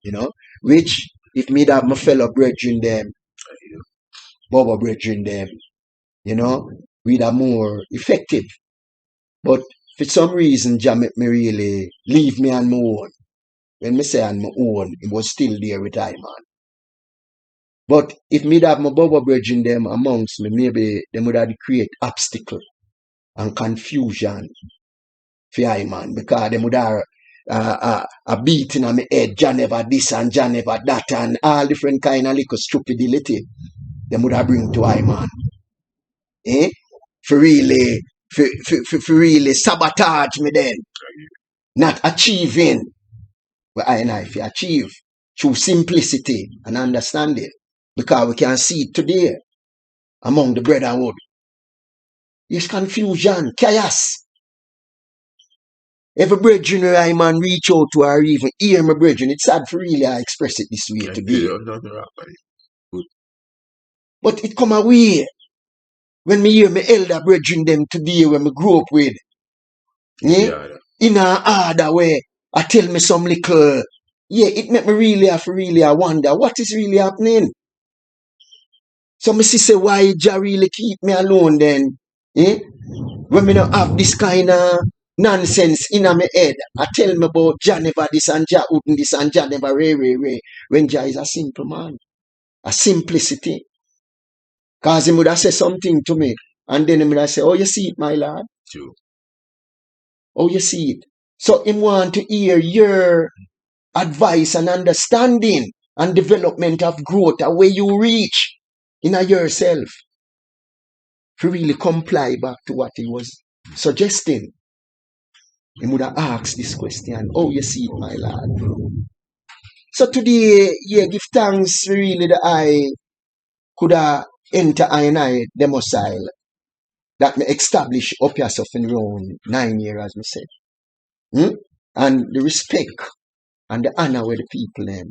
You know? Which, if me have my fellow brethren them, Bobo brethren them, you know, we'd are more effective. But for some reason, Jah make me really leave me on my own. When me say on my own, it was still there with I man. But if me have my Bobo brethren them amongst me, maybe they would have create obstacle and confusion for I man, because they would have a beating on my head, Jah never this and Jah never that, and all different kind of little stupidity they would have bring to I man. For really sabotage me then. Not achieving what I and I achieve through simplicity and understanding. Because we can see it today among the brotherhood. There's confusion, chaos. Every brethren I man reach out to or even hear my brethren, it's sad for really I express it this way today. But it come away. When me hear my elder brethren them today when me grew up with, in a order way, I tell me some little, it make me really I wonder what is really happening. So me say why Jah really keep me alone then? When me don't have this kind of nonsense in my head. I tell me about Jah never this and Jah wouldn't this and Jah never ray. When Jah is a simple man. A simplicity. Because he would have said something to me. And then he would have said, oh, you see it, my lad? True. Oh, you see it. So he want to hear your advice and understanding and development of growth, where you reach in yourself. To really comply back to what he was suggesting. He would have asked this question, oh, you see it, my lad? So today, give thanks really that I could have enter I democile that me establish up yourself in around 9 years, as me said. And the respect and the honor with the people them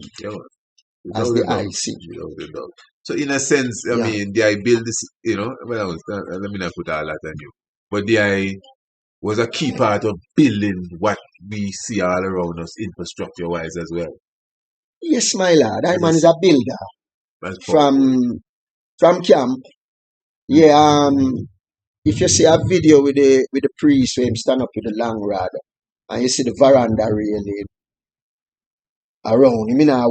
as the I see. So in a sense, I mean, I build this, well, let me not put all that on you. But I was a key part of building what we see all around us infrastructure wise as well. Yes, my lad. I man is a builder from camp. Yeah, if you see a video with the priest where him stand up with the long rod and you see the veranda railing around, him in a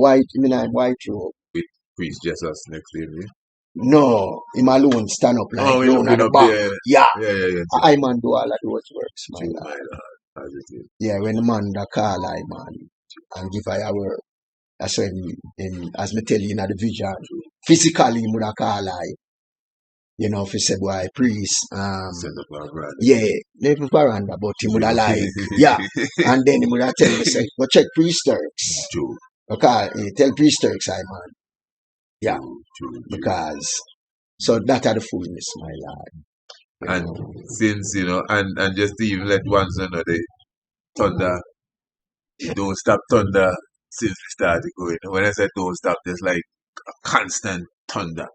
white robe. With priest Jesus next to him, No, him alone stand up like down at the back. Yeah. I man do all of those works, my lad. Yeah, when the man da call I man and give I a word. That's when him, as me tell you in the vision, physically him would have call I. You know, if he said, boy, priest, never veranda, but he would have like, and then he would have tell me, say, go check priest Turks. Okay, he tell priest Turks, I man. Because, so that are the fullness, my lad. And since, and just to even let ones know the thunder, don't stop thunder since we started going. When I said don't stop, there's like a constant thunder.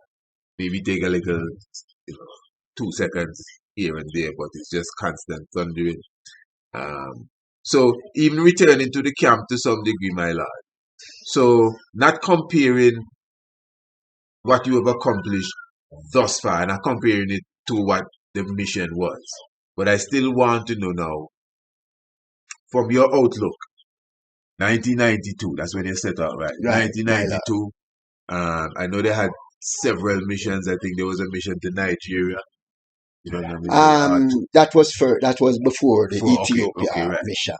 Maybe take a little, 2 seconds here and there, but it's just constant thundering. So even returning to the camp to some degree, my lord. So not comparing what you have accomplished thus far, not comparing it to what the mission was. But I still want to know now, from your outlook, 1992, that's when you set out, right? Right, 1992, I know they had several missions. I think there was a mission to Nigeria. You don't know, that was before the okay, Ethiopia right. mission.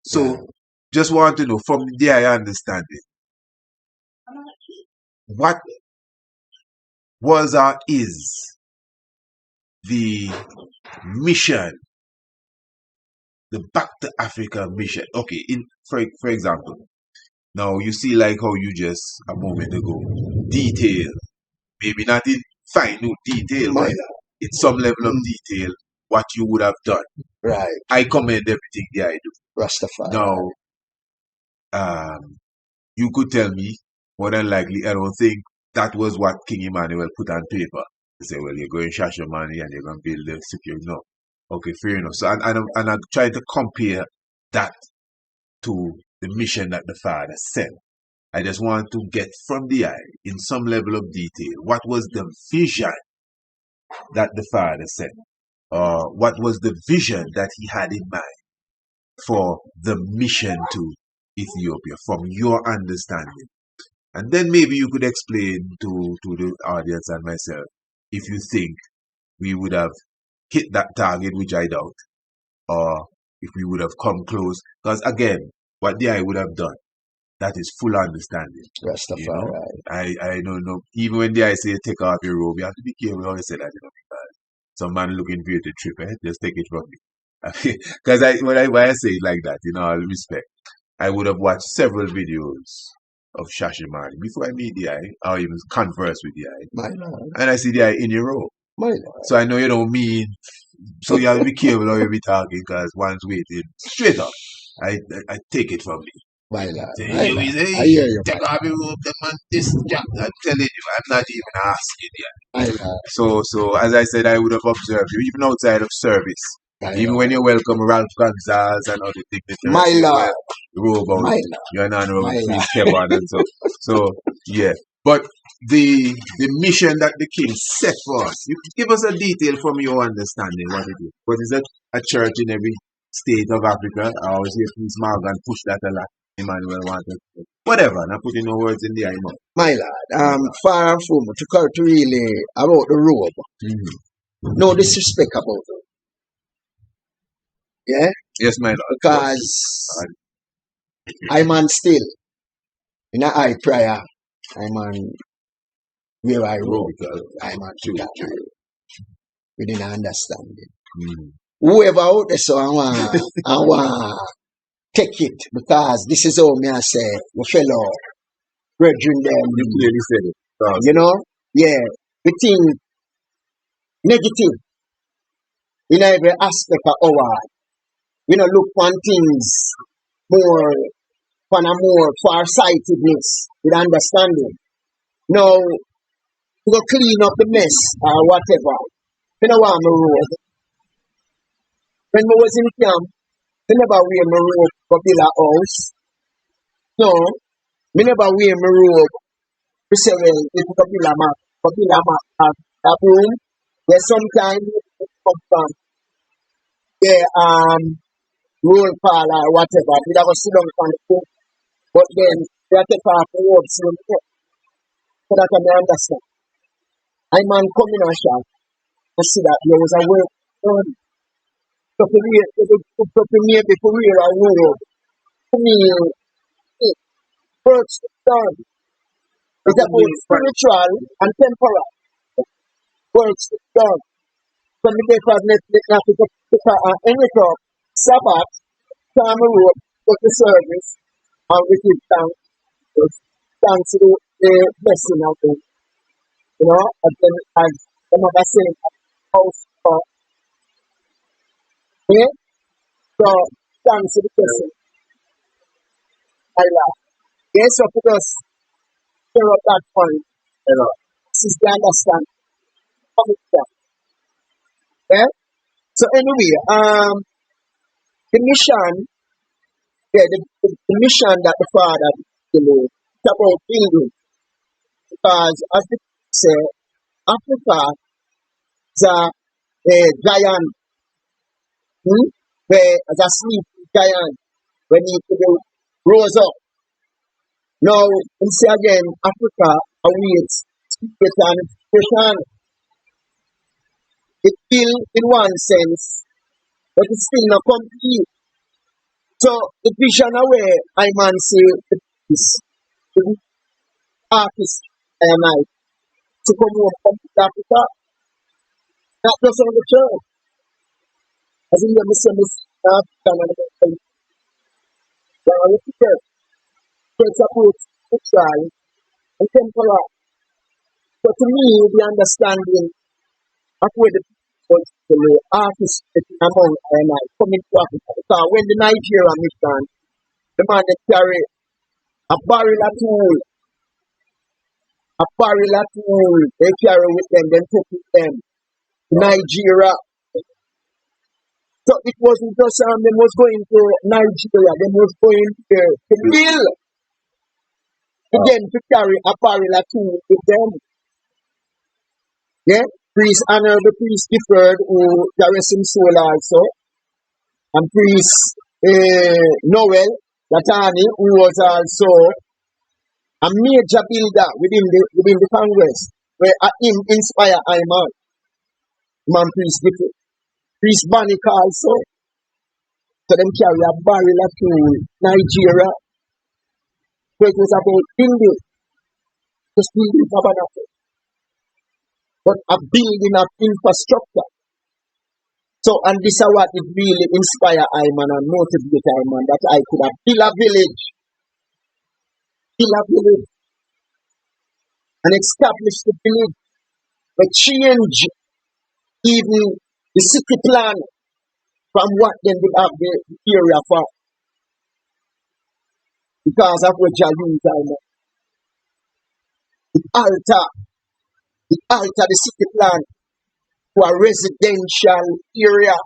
So just want to know, from there I understand it, what was or is the mission, the Back to Africa mission? Okay, for example, now you see like how you just a moment ago detail, maybe not in final detail, but in some level of detail, what you would have done. Right. I commend everything that I do. Rastafari. Now, you could tell me, more than likely, I don't think that was what King Emmanuel put on paper. He said, well, you're going to Shashamani and you're going to build the security. No. Okay, fair enough. So, and I'm trying to compare that to the mission that the Father sent. I just want to get from the eye, in some level of detail, what was the vision that the Father sent? What was the vision that he had in mind for the mission to Ethiopia, from your understanding? And then maybe you could explain to the audience and myself if you think we would have hit that target, which I doubt, or if we would have come close. Because again, what the eye would have done, that is full understanding. Rastafari. I don't know. Even when the eye say take off your robe, you have to be careful how you say that, because some man looking for you to trip, just take it from me. Because when I say it like that, all respect, I would have watched several videos of Shashimani before I meet the eye, or even converse with the eye. My Lord. And I see the eye in your robe. My Lord. So I know you don't mean, so you have to be careful how you be talking, because one's waiting straight up. I take it from me. My Lord. Say, I you hear you. take off your robe, the man, this job. I'm telling you, I'm not even asking you. My Lord. So as I said, I would have observed you, even outside of service. Even when you welcome Ralph Gonzalez and other dignitaries, My Lord. robe out, My Lord. you're not My Priest Kevin and so yeah. But the mission that the king set for us, you give us a detail from your understanding what it is. But is that a church in every state of Africa? I always hear Priest Morgan push that a lot. Emmanuel wanted whatever, and I'm putting no words in the eye mouth. My Lord, far and foremost, to really about the robe. No disrespect about it. Yeah? Yes, my Lord. Because I'm on still. In a high prayer, I'm on where I robe. I'm on to that. Within understanding. Whoever out there, so I want take it, because this is all me I say, my fellow brethren them. You clearly said it. You know? Yeah. The thing negative in every aspect of our life. We don't look on things more for a more far-sightedness with understanding. Now, we go clean up the mess or whatever. You know what I'm road. When I was in camp, I never wear my robe for build a house. No, I never wear my robe to say, well, if you build a room, there's sometimes it come from roll call or whatever. We have to sit down on the floor, but then we have to take off the robe so that I may understand. I man come in a shop to see that there was a work done. So for me, before we are robe, for me, works done. It's about spiritual and temporal. Works done. So me take out any talk, Sabbath, time a robe, go to service, and we give thanks. Thanks to the blessing of it. And then as the mother said, house for so thanks to the blessing. I laugh. Yes, so put us clear up that point. This is the understanding. Yeah? So anyway, the mission, the mission that the Father delayed, it's about building. Because as the say, Africa is a giant, where as a sleeping giant, when it rose up. Now, we say again, Africa awaits spirit and expression. It still in one sense, but it's still not complete. So the vision away, I man say the artist I to come home from Africa, not just on the church. As in the Muslim African and American, they are the church. Church approach spiritual and temporal. So to me, the understanding of where the artists among and I coming to Africa. Because when the Nigeria mission, the man that carry a barrel of tool, they carry with them, then took with them to Nigeria. So it wasn't just them was going to Nigeria, them was going there to build, again to carry a barrel of tool with them. Yeah, priest honorable priest Gifford, who there is him soul also, and priest Noel Latani, who was also a major builder within the Congress, where him inspire man priest Gifford. Priest Banik also, so them carry a barrel of tool Nigeria, where it was about building, just building tabernacle, but a building of infrastructure. So, and this is what it really inspire Ayman and motivate Ayman that I could have built a village, and establish the village, but change even the city plan from what they would have the area for, because of what you use Ayman. It alter the city plan to a residential area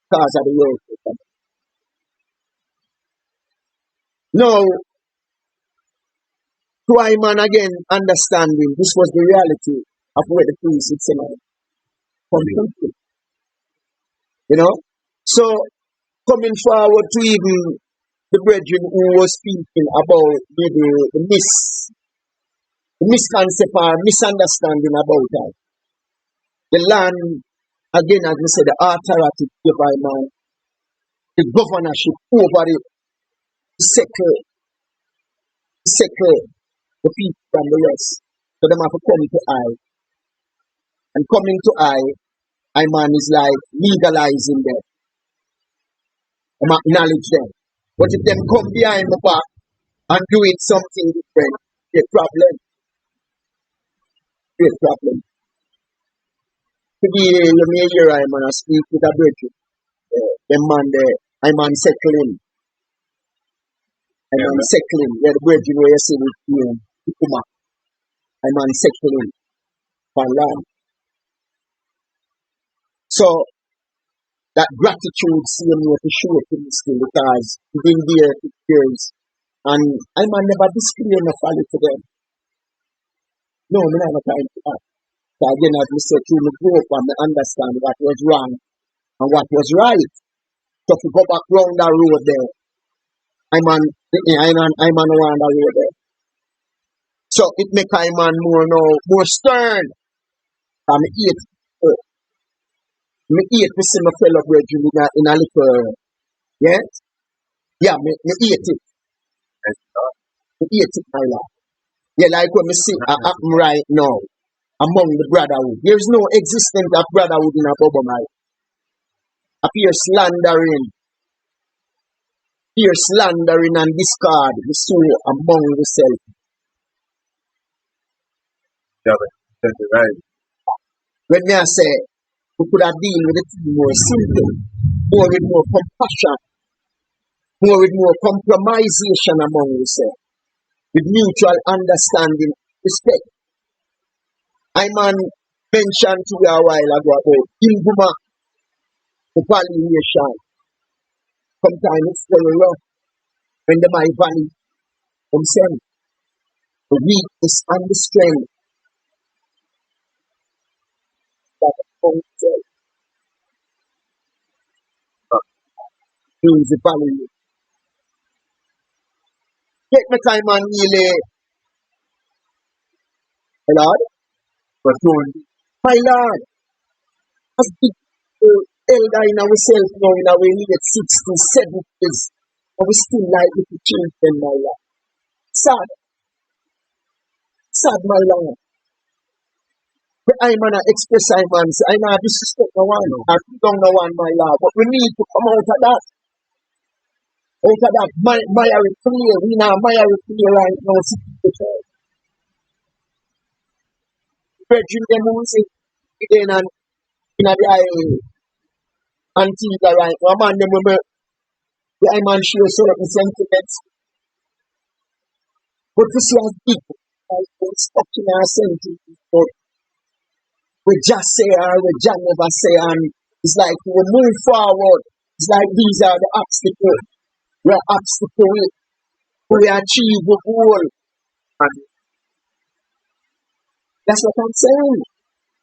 because of the work. Now, to Ayman again, understanding this was the reality of where the priest is tonight. You know? So, coming forward to even the brethren who was speaking about the misconception or misunderstanding about that. The land, again, as we said, the authority given by man, the governorship over the sector, the people from the rest. So them have to come to I. And coming to I man is like legalizing them. I'm acknowledge them. But if them come behind the back and do it something different, great problem. Today, you may hear I man speak with a brethren. The man there, I man settling. I man settling. Where the brethren where you see with you, I man settling for land. So that gratitude seems to show up in this thing because within there it years and I man never display enough value to them. No, I never time for that. So again, as we said, to grow up and understand what was wrong and what was right. So if we go back round that road there, I man around that road there. So it make I man more stern. And me eat to see my fellow brethren in a little, yeah? Yeah, me eat it. Me eat it, my lord. Yeah, like when we see happen right now among the brotherhood. There is no existence of brotherhood in a bubble, right? Appear slandering and discard the soul among yourself. Yeah, that's right. When me I say we could have deal with it more simple, more with more compassion. more with more compromisation among yourself, with mutual understanding, respect. I man mentioned to you a while ago about Inguma, the valuation. Sometimes it's very rough when they might value themselves, the weakness and the strength that means the value. Take my time and really, my Lord, but my Lord, as big elder in ourselves now in our late 60s, 70s, and we still like little children, my Lord. Sad, sad, my Lord. The I man express I man say, I know disrespect no one, I don't know one, my Lord, but we need to come out of that. Out of that, my play, we now my play right now, situation. Virgin them who say, again, and in the eye, Antigua right now, man, them will the I man show certain sentiments, but we see as people, like, we're stuck in our sentiments, but we just say, or we just never say, and it's like we move forward, it's like these are the obstacles, we're obstacle, we achieve the goal, and that's what I'm saying.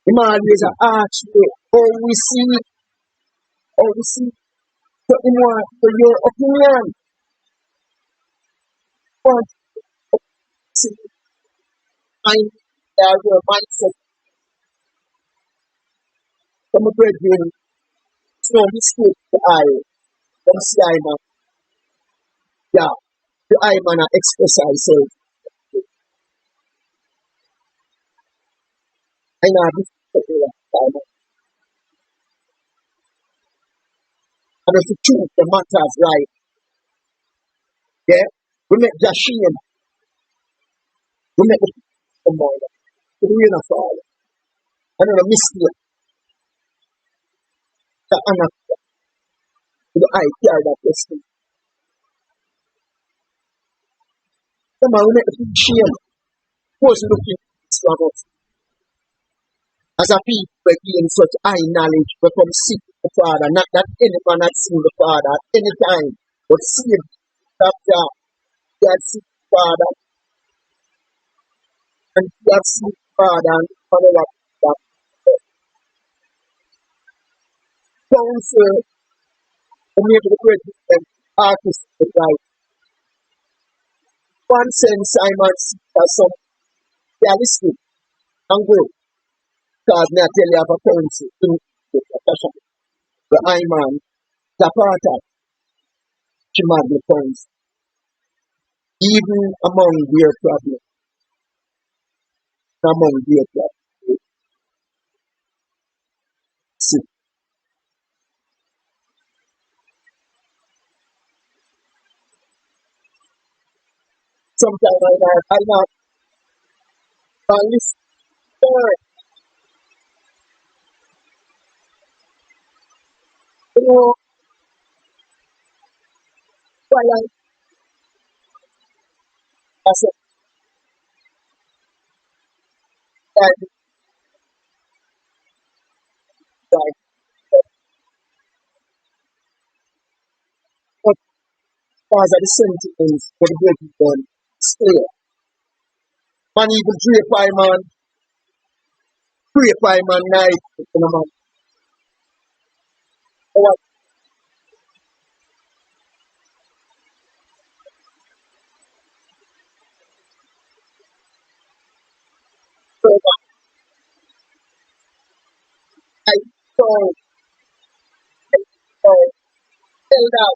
The man always ask me, how we see it, how we see it. So in one, for your opinion, what see mind your mindset from a brethren, it's no mistake the eye, from see I man, yeah, the eye man express ourselves. I know this is and if the truth, the matters right, yeah, we make the shame, we make the more, the rain of all, another mistake, the honor, the eye carry that question. Come on, we make the shame, who's looking from us. As a people, we gain such high knowledge, we come seek the Father, not that any man had seen the Father at any time, but see after he had seen the Father, and he had seen the Father, and follow up that. Counsel, we make the great artist of life. One sense, I might see as some realistic and good, because me I tell you of a counsel in the Cashapp, the I man, the part of Chimad counsel, even among their problems, among their problems. See, sometimes I not listen to it. You know, while I said that, like, but because of the sentiments for the breaking down, still, man, even three pie man night, you know, man, what, so I saw, so, tell that,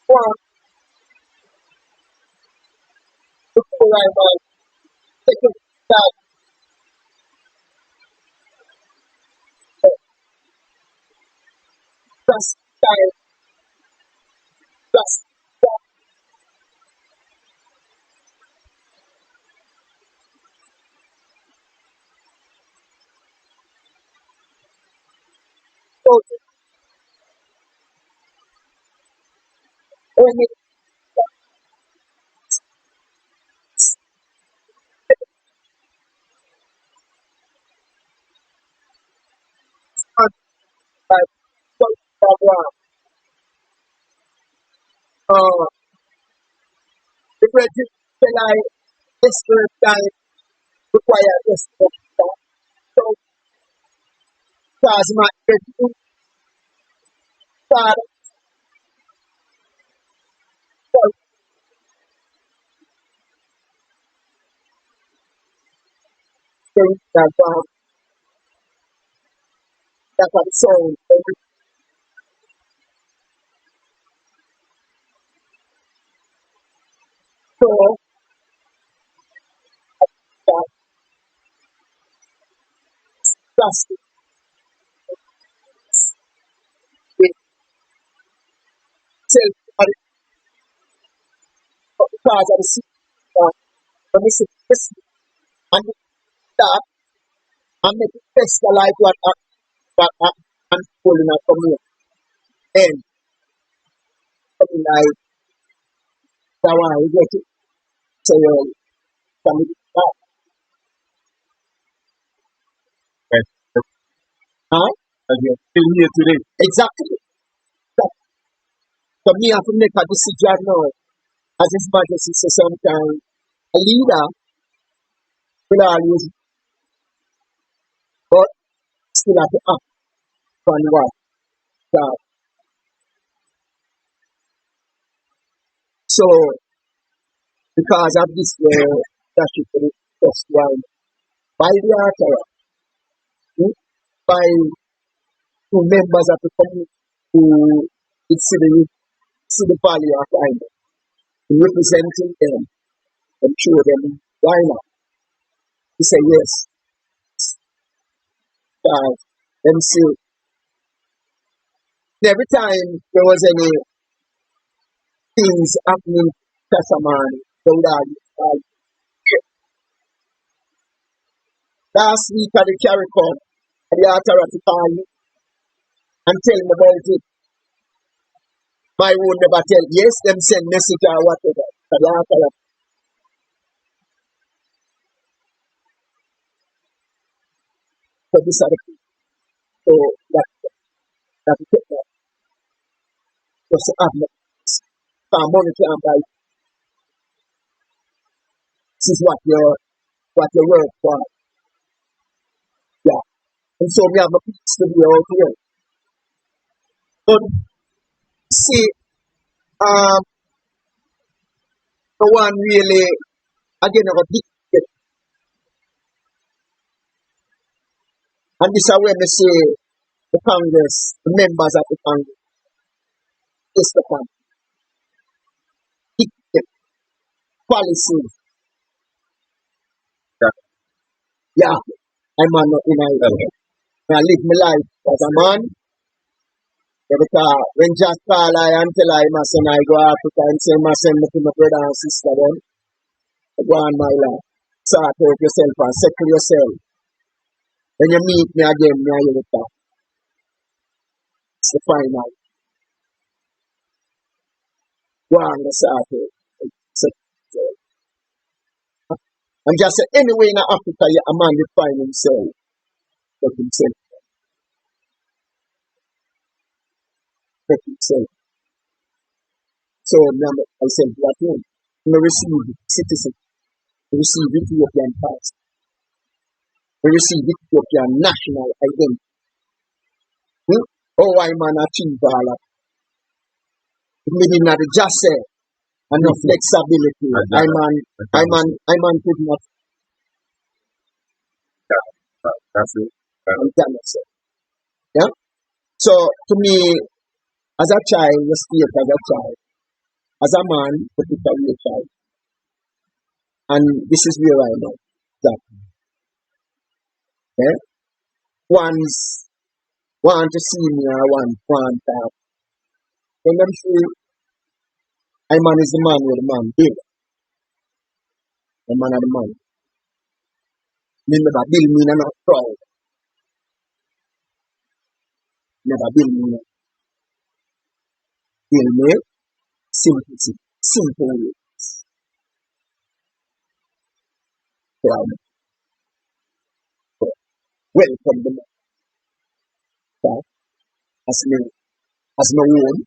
one, before I was, take it that, just time, just that, so, only like the president like this time require this so cause my president start things that are so so that trust with self because of the when we see this and that and make it best like what I'm pulling out from here. Then something like that one you get it. So something like Yes. huh? And you're still here today. Exactly. So me have to make a decision now. As His Majesty says sometimes a leader will always but still have to act on what God. So because of this that should be just one by the altar, by two members of the community who see the value of China, representing them and show them why not. He say yes, God. Them see every time there was any things happening Cashaman, they would have last week at the CARICOM, at the altar at the time, and tell them about it. My own never tell. Yes, them send message or whatever. At the altar. So this are the people. So that we take that. Just to have money can buy. This is what you work for. Yeah. And so we have a piece to be out here. But see, the one really again of a big and this is where they say the Congress, the members of the Congress, is the one. The policy. Yeah. I'm not in Ireland. I live my life as a man. Yeah, because when Jack call I and tell I must and I go Africa and say must send me to my brother and sister then go on my life. Sort out yourself and settle yourself. When you meet me again, me and you will talk. It's the final. Go on the sort out. And just say anyway in Africa a man will find himself. Let himself. Let himself. So now I said what one? We receive citizen. We receive Ethiopian pass. We receive Ethiopian national identity. Oh, I man achieve all that. Meaning that just say and no flexibility. I man could not That's it. done it. Yeah. So to me, as a child, you speak as a child. As a man, you become a child. And this is where I know that. Yeah. One's want to see me or one want that. When them say I man is the man with the man big. The man of the man. Me never build me not proud. Never build me. Build me Simplicity. Simple way. Welcome the master as my own,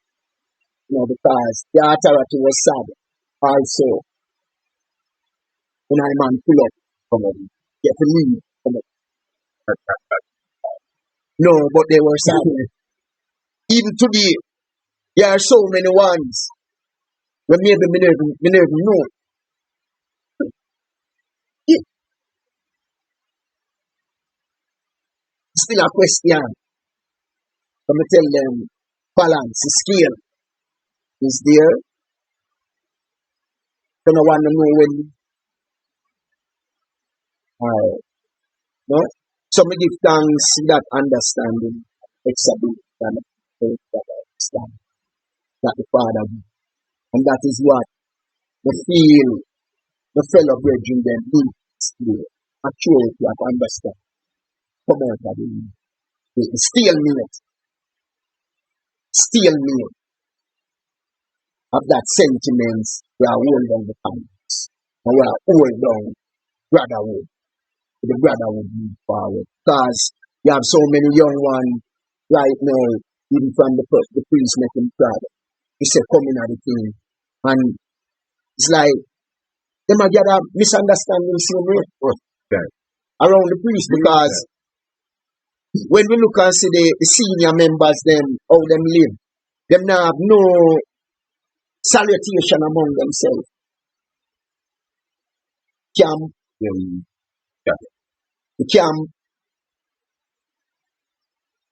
because the authority was sad. Also, when I man pull up, come on, get to leave, come on. No, but they were sad. Even today, there are so many ones when maybe me never know. It's still a question. Come tell them balance, the scale is there. So no one know when. No? So me give thanks to that understanding, excellent, and faith that I understand that the Father gives. And that is what the feel the fellow brethren then needs to maturity of understand. Come out of the stalemate of that sentiments we are hold down the families. And we are hold down brotherhood. The brotherhood move forward. Because you have so many young ones right now, even from the priest making proud. You say coming at the thing. And it's like they might get a misunderstanding around the priest, because when we look and see the senior members, them how them live, them now have no salutation among themselves. The camp,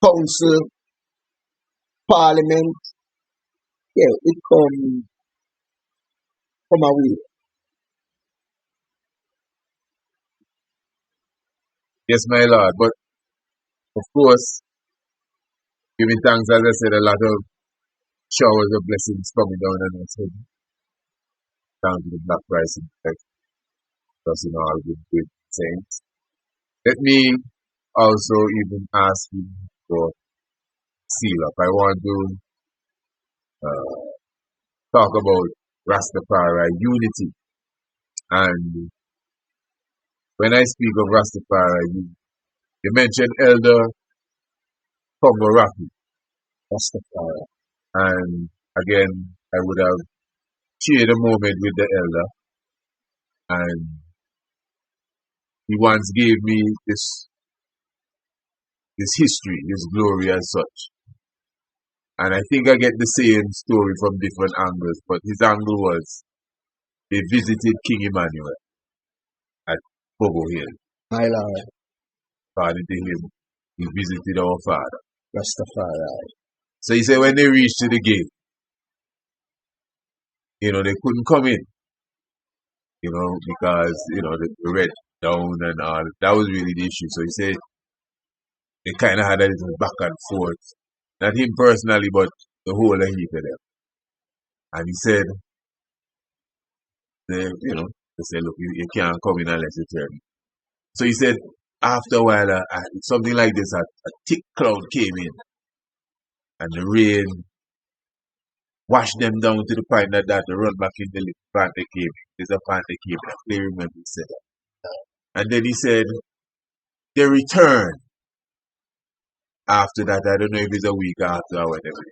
council, parliament, it come away. Yes, my Lord. But of course, giving thanks, as I said, a lot of showers of blessings coming down on us. Down to the black price effect. Because all good things. Let me also even ask you for seal up. I want to talk about Rastafari unity. And when I speak of Rastafari, you mentioned Elder Congo Rafi, Rastafari. And again, I would have shared a moment with the elder, and he once gave me this history, this glory as such. And I think I get the same story from different angles, but his angle was they visited King Emmanuel at Bobo Hill. My Lord. According to him, he visited our father. Rastafari. So he said when they reached to the gate, they couldn't come in, because, the red down and all. That was really the issue. So he said they kind of had a little back and forth. Not him personally, but the whole heap of them. And he said, they said, look, you can't come in unless you turn. So he said, after a while, something like this, a thick cloud came in. And the rain washed them down to the point that they run back in the little plant they came in. There's a plant they came in. I clearly remember he said that. And then he said, they returned. After that, I don't know if it's a week after or whatever.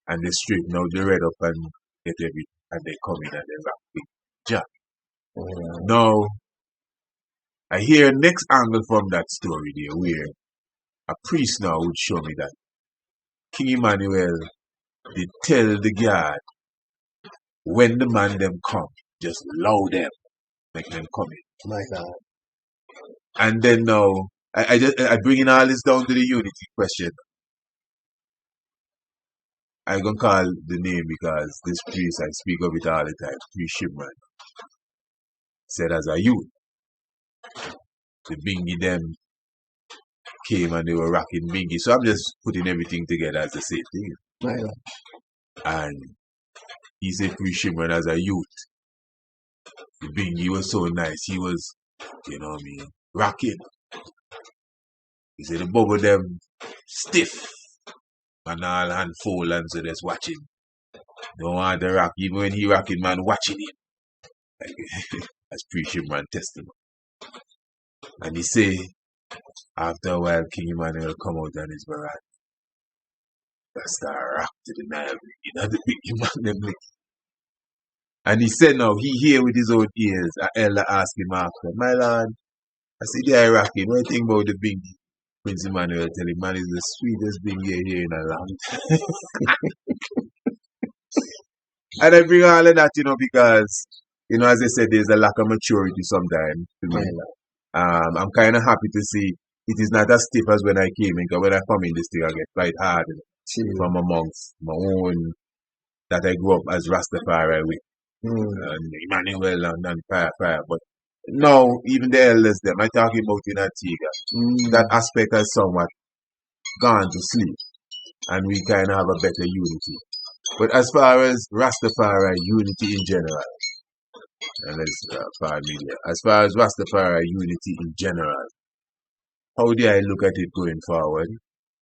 And they straighten out the red up and get everything. And they come in and they rock big job. Now, I hear next angle from that story there, where a priest now would show me that King Emmanuel did tell the guard, when the man them come, just allow them, make them come in. My God. And then now, I bring in all this down to the unity question. I'm going to call the name because this priest, I speak of it all the time, Priest Shimran, said as a youth, the bingy them came and they were rocking bingy. So I'm just putting everything together as the same thing. My God. And he said Priest Shimran as a youth, the bingy was so nice. He was, rocking. He said the bubble them stiff and all and full and so just watching. Don't want to rock, even when he rocking, man, watching him. Like, as preaching man testimony. And he say, after a while, King Emmanuel come out on his veranda. That's the rock to the Nile. You know the big Emmanuel. And he said now, he hear with his own ears, an elder ask him after, my lord, I see the rocking, what do you think about the big Prince Emmanuel? Tell him, man, is the sweetest big here in a long time. And I bring all of that, because, as I said, there's a lack of maturity sometimes to me. I'm kind of happy to see it is not as stiff as when I came in, because when I come in this thing, I get quite hard from amongst my own, that I grew up as Rastafari with, and Emmanuel and Fire. But now, even the elders, them, I'm talking about in Antigua, that aspect has somewhat gone to sleep, and we kind of have a better unity. But as far as Rastafari unity in general, and as far as Rastafari unity in general, how do I look at it going forward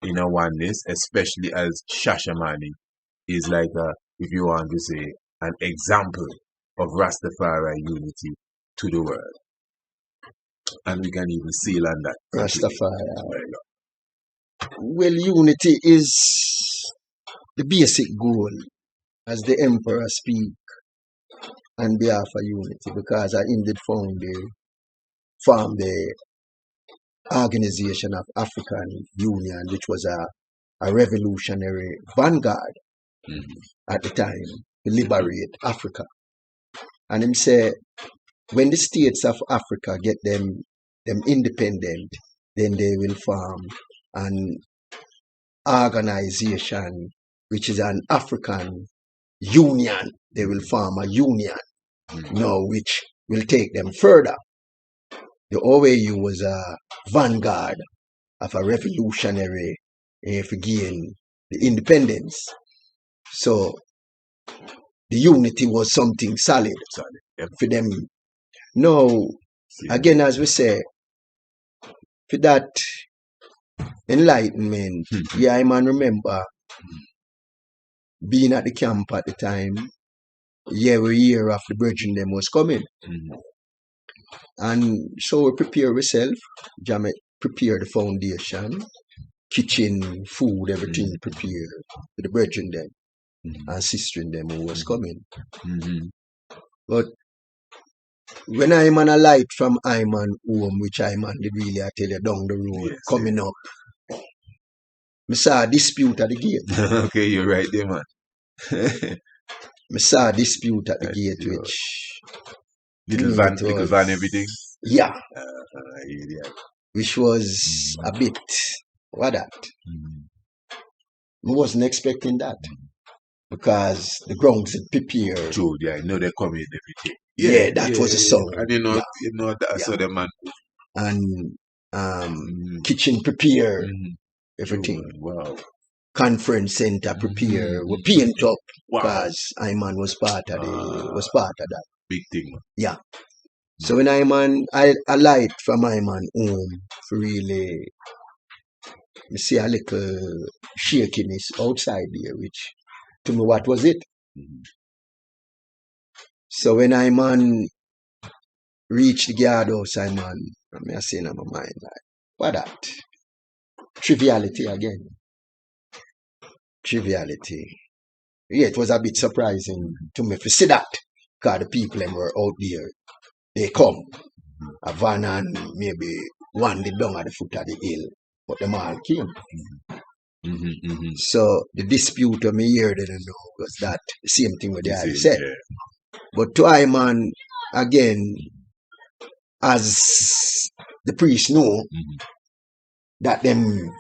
in a oneness, especially as Shashamani is like if you want to say, an example of Rastafari unity to the world. And we can even seal on that. Rastafari. Well, unity is the basic goal, as the Emperor speak on behalf of unity, because I indeed formed the Organization of African Union, which was a revolutionary vanguard at the time to liberate Africa. And him say, when the states of Africa get them independent, then they will form an organization which is an African union. They will form a union, which will take them further. The OAU was a vanguard of a revolutionary to gain the independence. So the unity was something solid for them. Now, again, as we say, for that enlightenment, I remember being at the camp at the time, every year after the brethren them was coming. And so we prepare ourselves, Jamet prepare the foundation, kitchen, food, everything prepared for the brethren them and sister them who was coming. But when I'm on a light from Iman home, which Iman did really, I tell you, down the road, coming up, I saw a dispute at the gate. Okay, you're right there, man. I saw a dispute at the gate, which... Little van, everything? Yeah. Which was a bit... What that? I wasn't expecting that. Because the grounds had prepared. True, I know they're coming and everything. Yeah, that was a song. I didn't know that. So the man. And kitchen prepare, everything. Wow. Conference center prepare. We paint up because Iman was part of that. Big thing, man. Yeah. So when I light from Iman home for really, I see a little shakiness outside there, which to me, what was it? So when Iman reached the guardhouse, I say in my mind, like, what that? Triviality again. Triviality. Yeah, it was a bit surprising to me to see that, because the people them were out there. They come, a van and maybe one did down at the foot of the hill, but them all came. So the dispute of me here, they don't know, was that the same thing what they had said. Yeah. But to Iman, again, as the priest know, that them,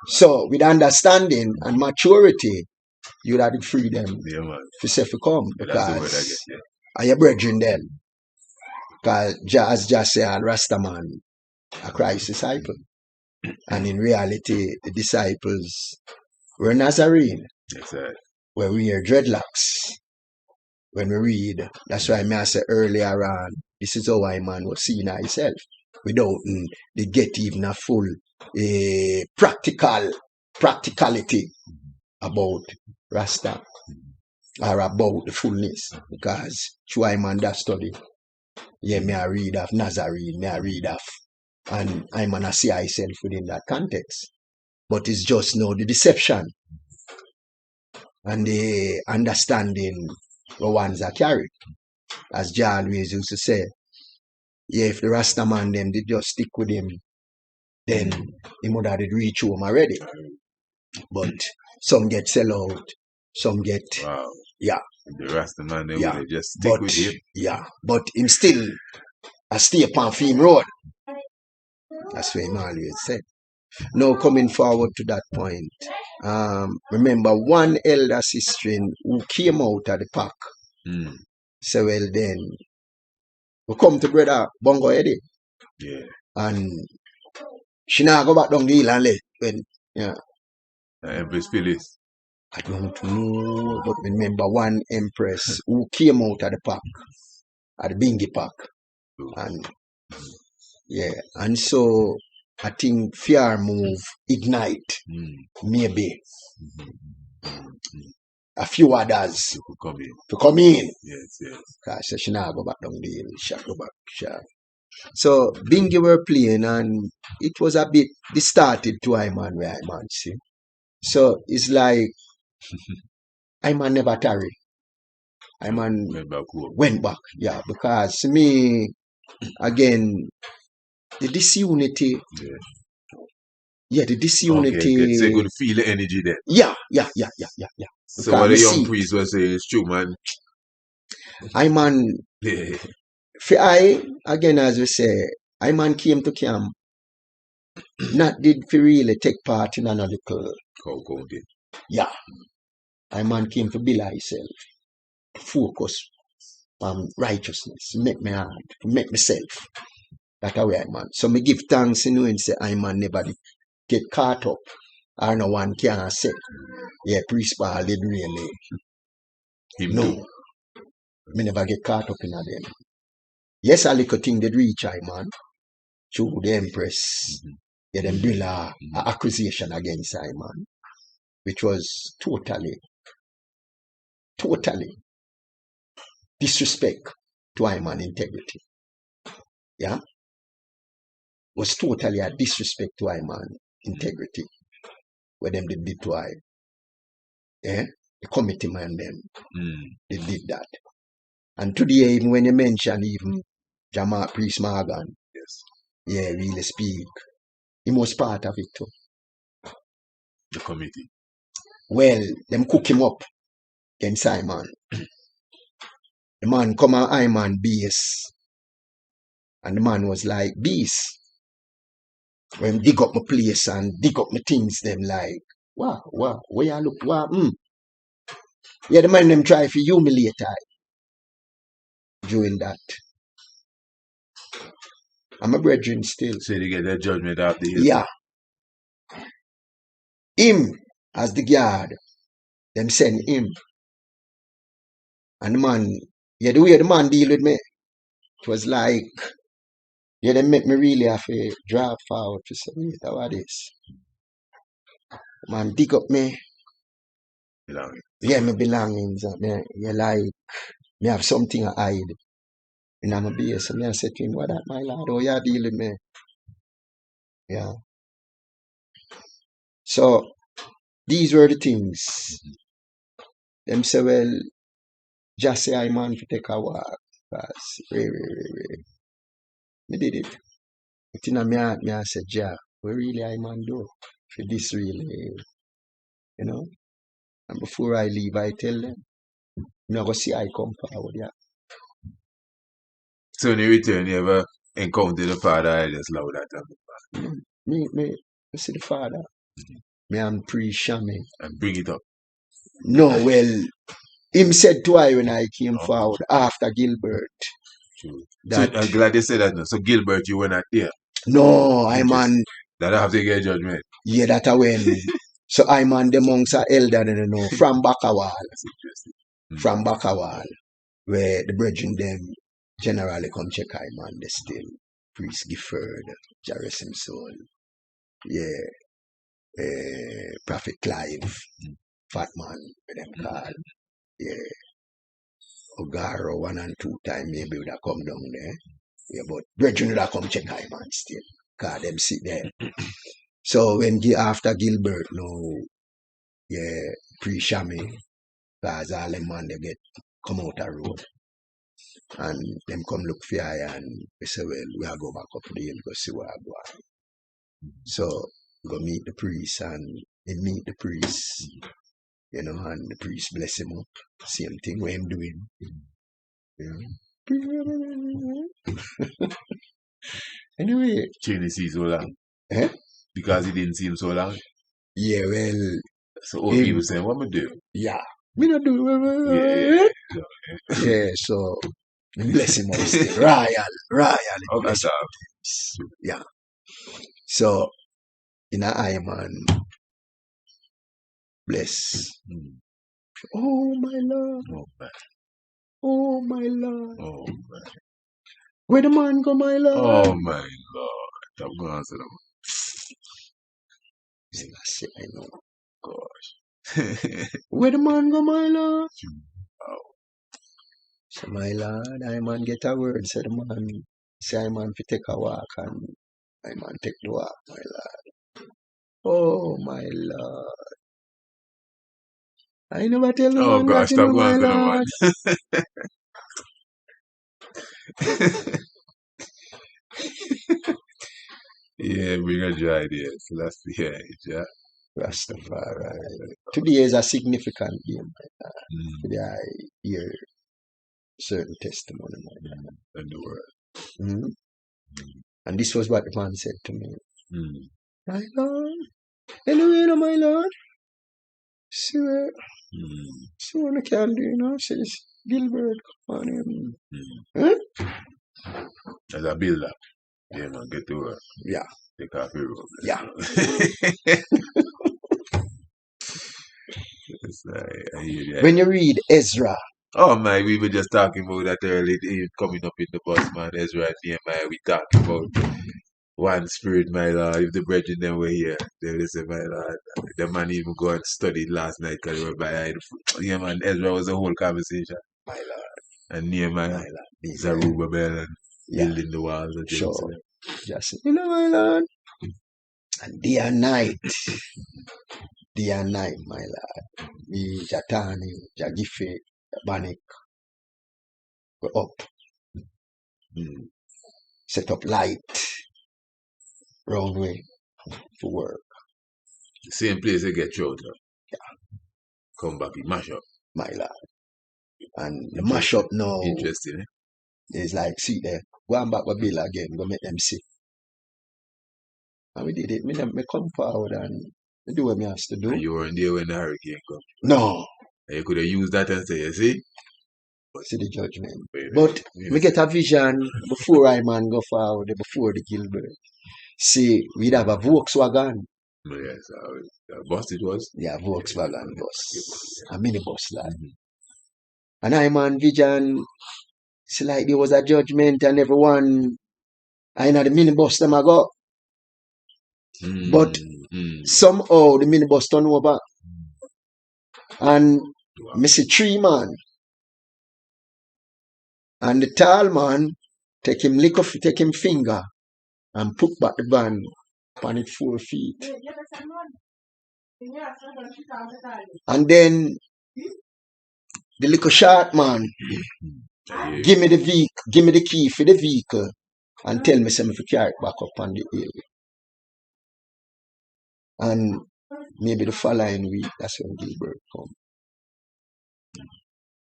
so with understanding and maturity, you'd have to free them to say to come, because are your brethren then? Because as just say, Rastaman, a Christ disciple. And in reality, the disciples were Nazarene. Where we wear dreadlocks. When we read, that's why I said earlier on, this is how Iman was seeing himself. Without they get even a full practicality about Rasta. or about the fullness. Because through I man that study, yeah, me I read of Nazarene, me I read of, and I man I see myself within that context. But it's just now the deception and the understanding the ones that carry. As John always used to say, yeah, if the Rasta man them did just stick with him, then he would have reach home already. But some get sell out, some get yeah. The Rasta man they Yeah. would just stick with him. Yeah, but him still a stay upon Fame Road. That's what him always said. Now coming forward to that point, remember one elder sister who came out of the pack. So well then we come to brother Bongo Eddie. Yeah. And she now go back down the hill and let when Empress Phyllis. I don't know, but remember one empress who came out of the pack, at the Bingi pack. And yeah, and so I think fear move ignite maybe a few others to come in. Yes. Because she now go back down the hill, she go back. So Bingi were playing and it was a bit distorted to I man where I man see. So it's like I man never tarry. I man went back, yeah, because to me again the disunity. Yeah, the disunity. Okay, so you could feel the energy there. Yeah. So what the young priest was saying is true, man. I man, for I, again as we say, I man came to camp, not did for really take part in another little. Yeah. I man came to build myself, focus on righteousness, make me hard, make myself. That's how I man. So me give thanks in and say I man never get caught up. Or no one can say, yeah, priest Paul did really. No. Me never get caught up in them. Yes, a little thing did reach I man. Through the empress. Yeah, them build a accusation against I man. Which was totally disrespect to I man integrity. Yeah? Was totally a disrespect to I man integrity. Where them did to I. Yeah? The committee man them. They did that. And today, even when you mention even Jama Priest Morgan, yeah, really speak. He was part of it too. The committee. Well, them cook him up against Simon. The man come on Iman base. And the man was like, beast. When dig up my place and dig up my things, them like, wow, where you look, wow, Yeah, the man them try to humiliate I during that. I'm a brethren still. So they get their judgment out the hill. Yeah. Him as the guard, them send him. And the man, yeah, the way the man deal with me, it was like, yeah, they make me really have to drop forward to say, wait, how are this? The man dig up me. Belongings. Yeah, my belongings. Yeah, like, me have something to hide. And I'm a base. And I said to him, what that, my lord? Oh, you deal with me. Yeah. So, these were the things. Them say, well, just say I man to take a walk. Because, way. Me did it. But in my heart, I said, yeah, what really I man do? For this really, you know? And before I leave, I tell them, I'm going to see I come forward, yeah. So when you return, you ever encounter the father, I just love that. Me see the father. Me and pre-shamming. And bring it up. No, well, him said to I when I came forward after Gilbert. True. So I'm glad they said that now. So Gilbert, you were not there. No, I man. That I have to get judgment. Yeah, that I went. So I man the monks are elder than you know, from Bakawal. That's interesting. From Bakawal, where the brethren them generally come check I man, they still Priest Gifford, Jarvis Soul. Yeah. Prophet Clive, Fat Man, with them call. Yeah. Ogaro 1 and 2 times maybe would have come down there. Yeah, but brethren would have come check I man still. Cause them sit there. So when after Gilbert now, yeah, pre-Shammy, cause all them man they get come out the road. And them come look for I and we say, well, we are go back up the hill, go see what I go on. So we go meet the priest and he meet the priest, you know, and the priest bless him up. Same thing what him doing. Anyway. Change see so long. Eh? Because he didn't see him so long. Yeah, well. So all people saying, what me do? Yeah. Me not do. Yeah, so bless him up still. Royal. Okay, sir. Yeah. So in a eye man. Bless. Oh my Lord. Oh man. Oh my Lord. Oh man. Where the man go, my Lord? Oh my Lord. I'm going to answer them. I know. Gosh. Where the man go, my Lord? Oh. So my Lord, I man get a word. Say the man, say I man fi take a walk and I man take the walk, my Lord. Oh my Lord. I never tell the man gosh, that, my Lord. Yeah, bring a joy there. So that's the yeah. Rastafari. Today is a significant day, my Lord. Today I hear certain testimony, my Lord. In the world. And this was what the man said to me. My Lord. Anyway, my Lord. See what I can do, you know, says Gilbert, come on him. As a builder. Yeah, man, get to work. Yeah. Take off your robe. Yeah. I hear you. When you read Ezra. Oh my, we were just talking about that earlier, coming up in the bus, man. Ezra and Nehemiah, we talking about one spirit, my Lord. If the brethren them were here, they would say, my Lord, the man even go and studied last night because they were by. Yeah, man, Ezra was a whole conversation. My Lord. And Nehemiah, Zerubbabel, and building the walls. And sure. Just, you know, my Lord. And day and night, my Lord. Me, Jatani, Jagife, Banik, go up. Set up light. Round way for work. The same place they get thrown. Yeah. Come back, you mash up. My Lord. And the mash up now. Interesting, eh? It's like, see there, go on back with Bill again, go make them see. And we did it. Me come forward and do what me has to do. And you weren't there when the hurricane come? No. And you could have used that and say, you see? See the judgment. But we get a vision before I man go forward, before the Gilbert. See, we'd have a Volkswagen. Yes, a bus it was? Yeah, Volkswagen bus. A minibus like. And I man vision, it's like there was a judgment and everyone, I know the minibus them I go. But somehow the minibus turn over. And me see 3 man. And the tall man take him finger and put back the band upon it 4 feet. And then the little short man give me the key for the vehicle and tell me some if you carry it back up on the hill. And maybe the following week, that's when Gilbert come.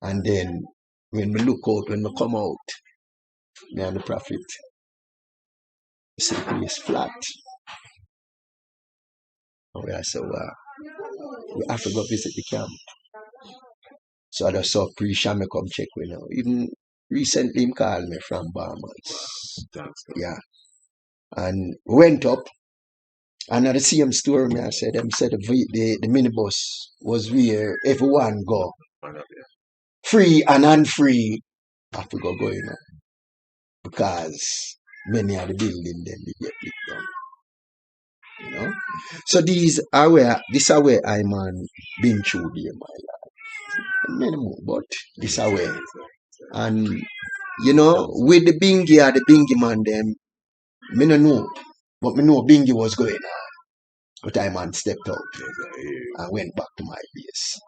And then when we look out, when we come out, me and the prophet, we see the place flat. And we say, well, we have to go visit the camp. So I just saw Prisha me come check with now. Even recently him called me from Bahamas. Yeah. And went up. And at the same story, me I said, them said the minibus was where everyone go. Free and unfree. Have to go in. Because many of the building then they get it done. You know? So this are where I man been through there, my life. Many more, but this away. And you know, with the Bingy or the Bingy man them, me no know. But me know Bingy was going on. But I man stepped out and went back to my base.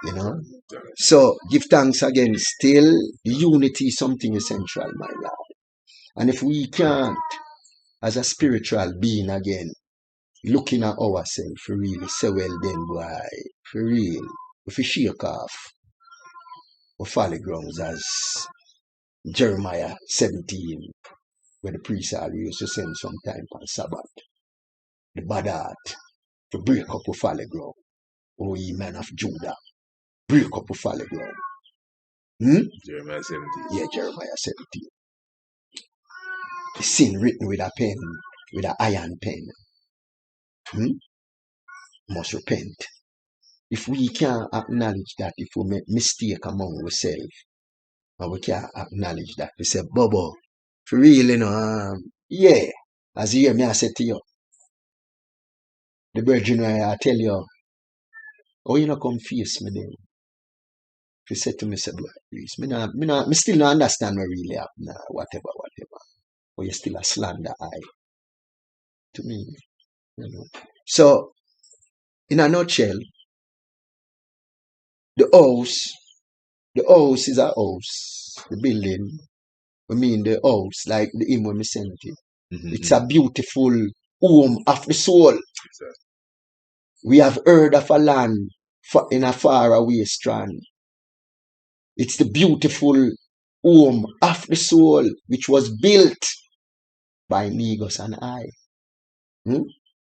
You know? So give thanks again. Still, unity is something essential, my lord. And if we can't, as a spiritual being again, looking at ourselves for really say, well then, boy, for real, if we shake off our folly grounds as Jeremiah 17, where the priests all used to send sometime on Sabbath, the bad heart, to break up our folly ground. O ye men of Judah, break up our folly ground. Jeremiah 17. Yeah, Jeremiah 17. The sin written with a pen, with an iron pen. Must repent. If we can't acknowledge that, if we make mistake among ourselves, and we can't acknowledge that, we say, Babu, for real, you know, yeah, as you hear me, I said to you, the virgin, I tell you, oh, you know, come face me then. If you said to me, say, please, me still not understand what really happened, whatever. Or you still a slander eye to me, you know. So, in a nutshell, the house is a house. The building, I mean the house, like the hymn when we sent it. It's a beautiful home of the soul. Exactly. We have heard of a land in a far away strand. It's the beautiful home of the soul, which was built by Negos and I.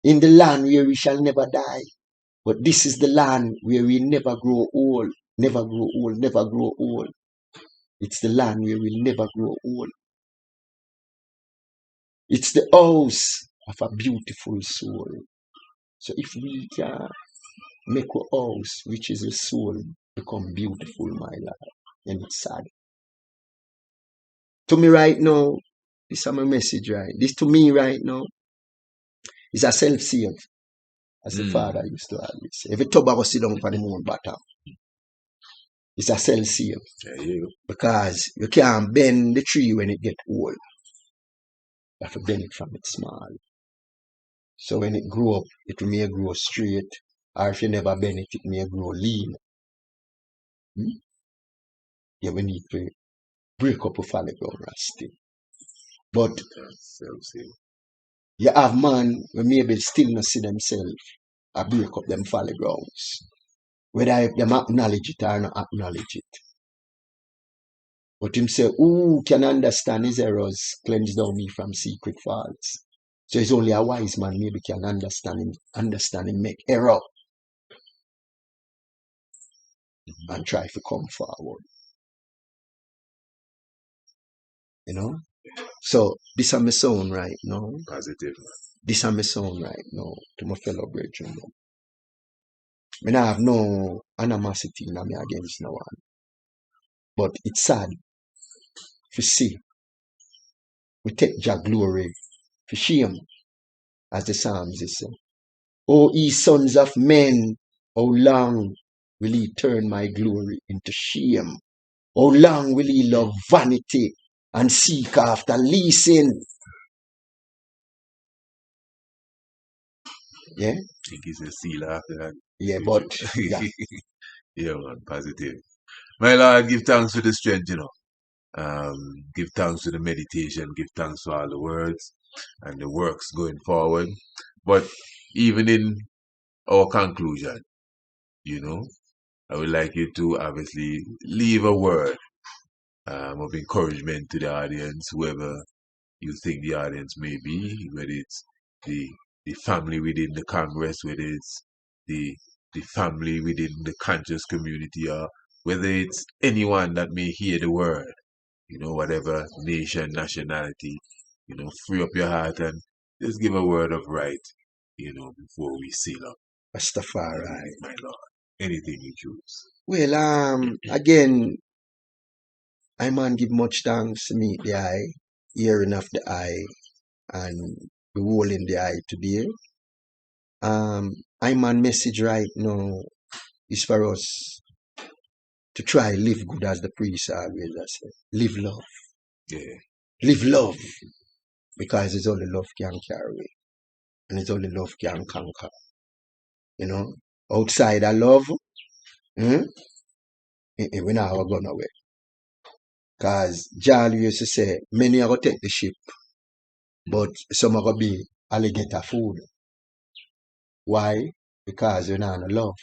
In the land where we shall never die. But this is the land where we never grow old. Never grow old, never grow old. It's the land where we'll never grow old. It's the house of a beautiful soul. So if we can make our house, which is a soul, become beautiful, my lord, then it's sad. To me right now, this is my message, right? This to me right now is a self-save, as the father used to always say. Every tobacco sit down for the moon bottom. It's a self-save. Because you can't bend the tree when it gets old. You have to bend it from its small. So when it grow up, it may grow straight. Or if you never bend it, it may grow lean. Yeah, we need to break up a fallow ground still. But you have man who maybe still not see themselves or break up them fallow grounds. Whether them acknowledge it or not acknowledge it. But him say, who can understand his errors, cleanse down me from secret faults. So it's only a wise man maybe can understand him, make error. And try to come forward. You know? So this is my sound right now. Positive. This is my sound right now to my fellow brethren. I don't have no animosity in me against no one. But it's sad to see. We take your glory for shame, as the Psalms say. O ye sons of men, how long will ye turn my glory into shame? How long will ye love vanity and seek after leasing? Yeah? I think it's a seal after that. Yeah, but yeah. Yeah, man, positive. My Lord, give thanks for the strength, you know. Give thanks for the meditation, give thanks for all the words and the works going forward. But even in our conclusion, you know, I would like you to obviously leave a word of encouragement to the audience, whoever you think the audience may be, whether it's the family within the Congress, whether it's the family within the conscious community, or whether it's anyone that may hear the word, you know, whatever nation, nationality, you know, free up your heart and just give a word of right, you know, before we seal up. Rastafari. My Lord, anything you choose. Well, again, I man give much thanks to meet the eye, hearing of the eye, and beholding the eye today. I man message right now is for us to try live good, as the priest always say. Live love. Yeah. Live love. Because it's only love can carry. And it's only love can conquer. You know? Outside of love, we're not going away. Because Jal used to say, many are going to take the ship, but some are going to be alligator food. Why? Because we're not in love.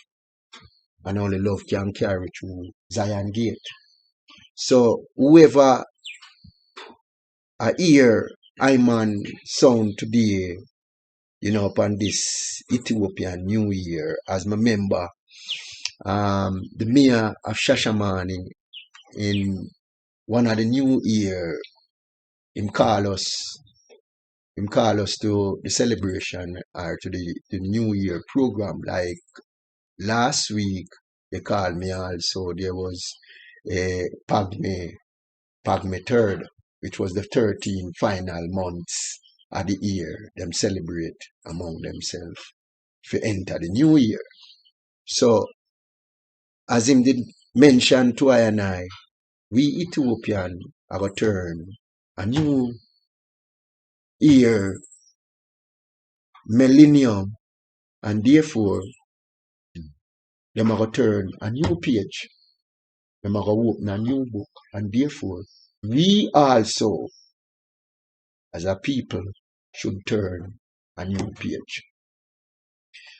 And only love can carry through Zion Gate. So whoever hear Iman sound today, upon this Ethiopian New Year, as my member, the mayor of Shashamane in one of the New Year, him call us to the celebration or to the New Year program. Like last week, they called me also. There was a Pagme 3rd, which was the 13 final months of the year. Them celebrate among themselves to enter the new year. So, as him did mention to I and I, we Ethiopian have a turn a new year, millennium, and therefore, them have a turn a new page. Them have open a new book, and therefore, we also, as a people, should turn a new page.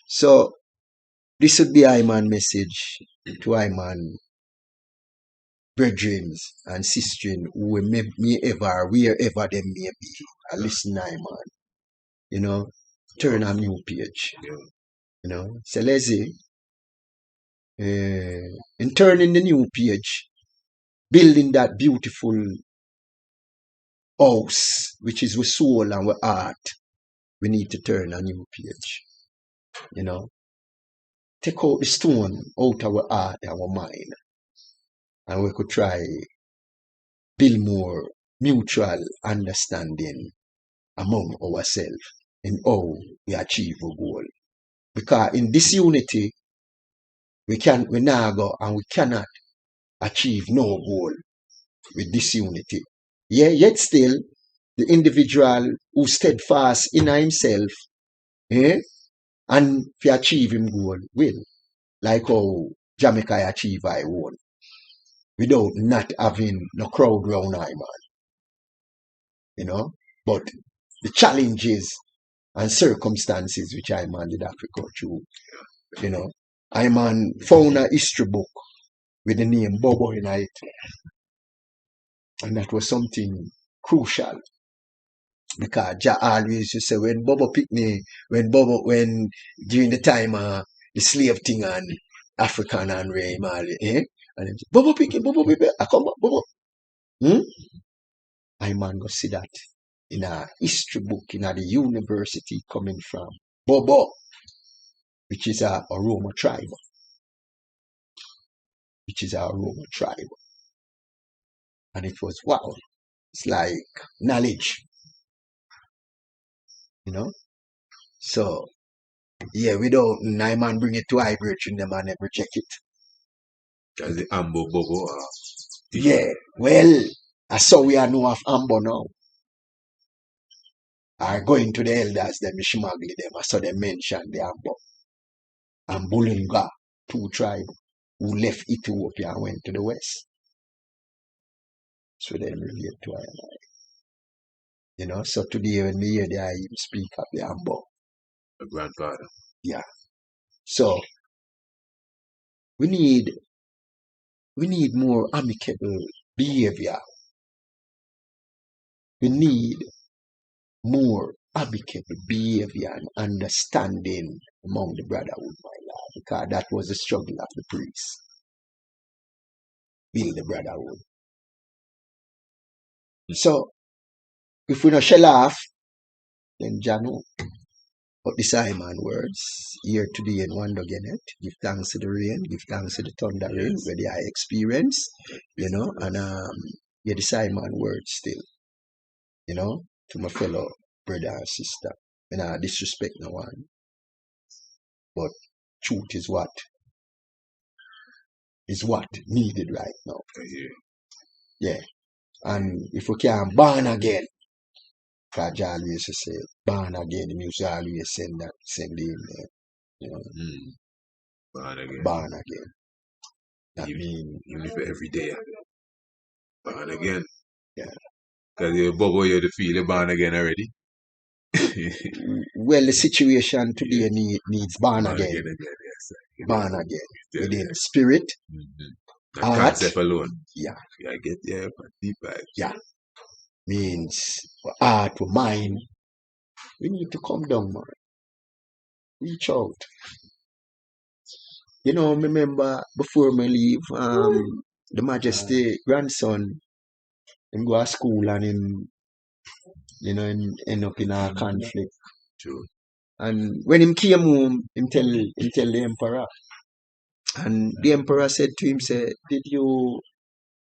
So, this would be Iman message to Iman brethren and sisters who may ever, wherever they may be, I listen Iman, turn a new page. So let's say, in turning the new page, building that beautiful house, which is with soul and with heart, we need to turn a new page. Take out the stone out of our heart and our mind, and we could try build more mutual understanding among ourselves in how we achieve a goal. Because in this unity, we not go and we cannot achieve no goal with this unity. Yeah, yet still, the individual who steadfast in himself, and to achieve him goal will. Like how Jamaica achieve I own. Without not having no crowd round Iman. But the challenges and circumstances which Iman did have to go through. Iman found a history book with the name Babu in it. And that was something crucial. Because Jah always used to say, when during the time the slave thing and African and Mali, and then Babu pick it, Babu pick it, I come up, Babu. Iman go see that in a history book in the university coming from Babu, which is a Roma tribe. And it was wow. It's like knowledge. So yeah, we don't Iman bring it to hybrid and them and never check it. As the Ambo Bobo. Yeah, well, that's how we are know of Ambo now. Are going to the elders, them Shimagli them, I saw them mention the Ambo. And Bulunga, 2 tribes who left Ethiopia and went to the west. So them relate to I. So today when we hear the I speak of the Ambo. The grandfather. Yeah. So we need more amicable behavior. We need more amicable behavior and understanding among the brotherhood, my lord, because that was the struggle of the priests. Build the brotherhood. So, if we not shall laugh, then Jano, but the Simon words, here today and one again, give thanks to the rain, give thanks to the thunder rain, where they are experienced, and the Simon words still, to my fellow brother and sister. And I disrespect no one. But truth is what? is what needed right now. Yeah. And if we can born again, because John used to say, born again, he used to always send him there. You know, Born again. born again. That means Even if every day. Born again. Yeah. Because you Bobo, you feel you're born again already. well, the situation today needs born again. Yes. Born again. Within spirit, That heart, concept alone. Yeah. I get deep vibes. Yeah. Means for heart, for mind. We need to come down, man. Reach out. You know, remember before me leave, the Majesty grandson, him go to school and him, him end up in a conflict. True. And when him came home, him tell the emperor. And the emperor said to him, say, did you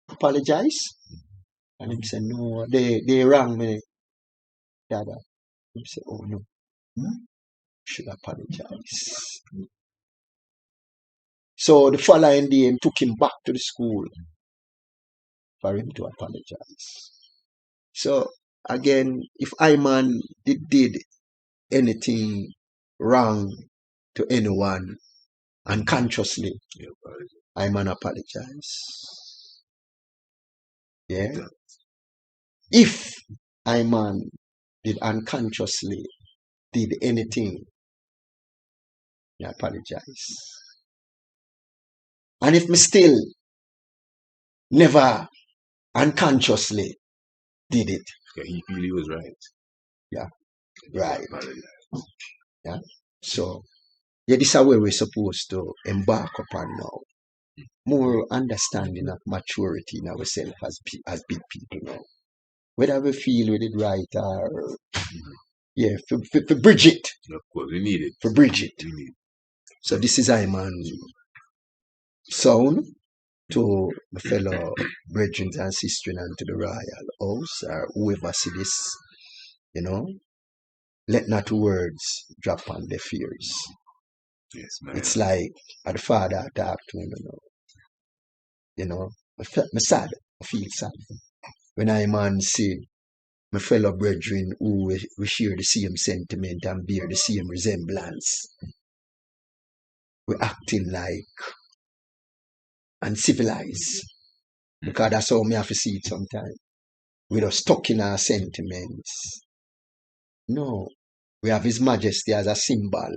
apologize? And him said, no, they wrong me, Dada. He said, oh no, should apologize. So the following day, him took him back to the school for him to apologize. So again, if I man did anything wrong to anyone unconsciously, I man apologize. Yeah. If I man did unconsciously did anything, I apologize. And if me still never unconsciously did it, he feel he was right. Yeah. Right. Yeah. So this is where we're supposed to embark upon now. More understanding of maturity in ourselves as big people now. Whether we feel we did right or for bridge it. Of course, we need it. For bridge it. We need it. So this is I man sound to my fellow brethren and sisters and to the royal house or whoever see this, let not words drop on their fears. Yes, man. It's like the father talked to him, I sad, I feel sad. When I man see my fellow brethren who we share the same sentiment and bear the same resemblance, we're acting like uncivilized. Because that's how me have to see it sometimes. We're just stuck in our sentiments. No, we have His Majesty as a symbol,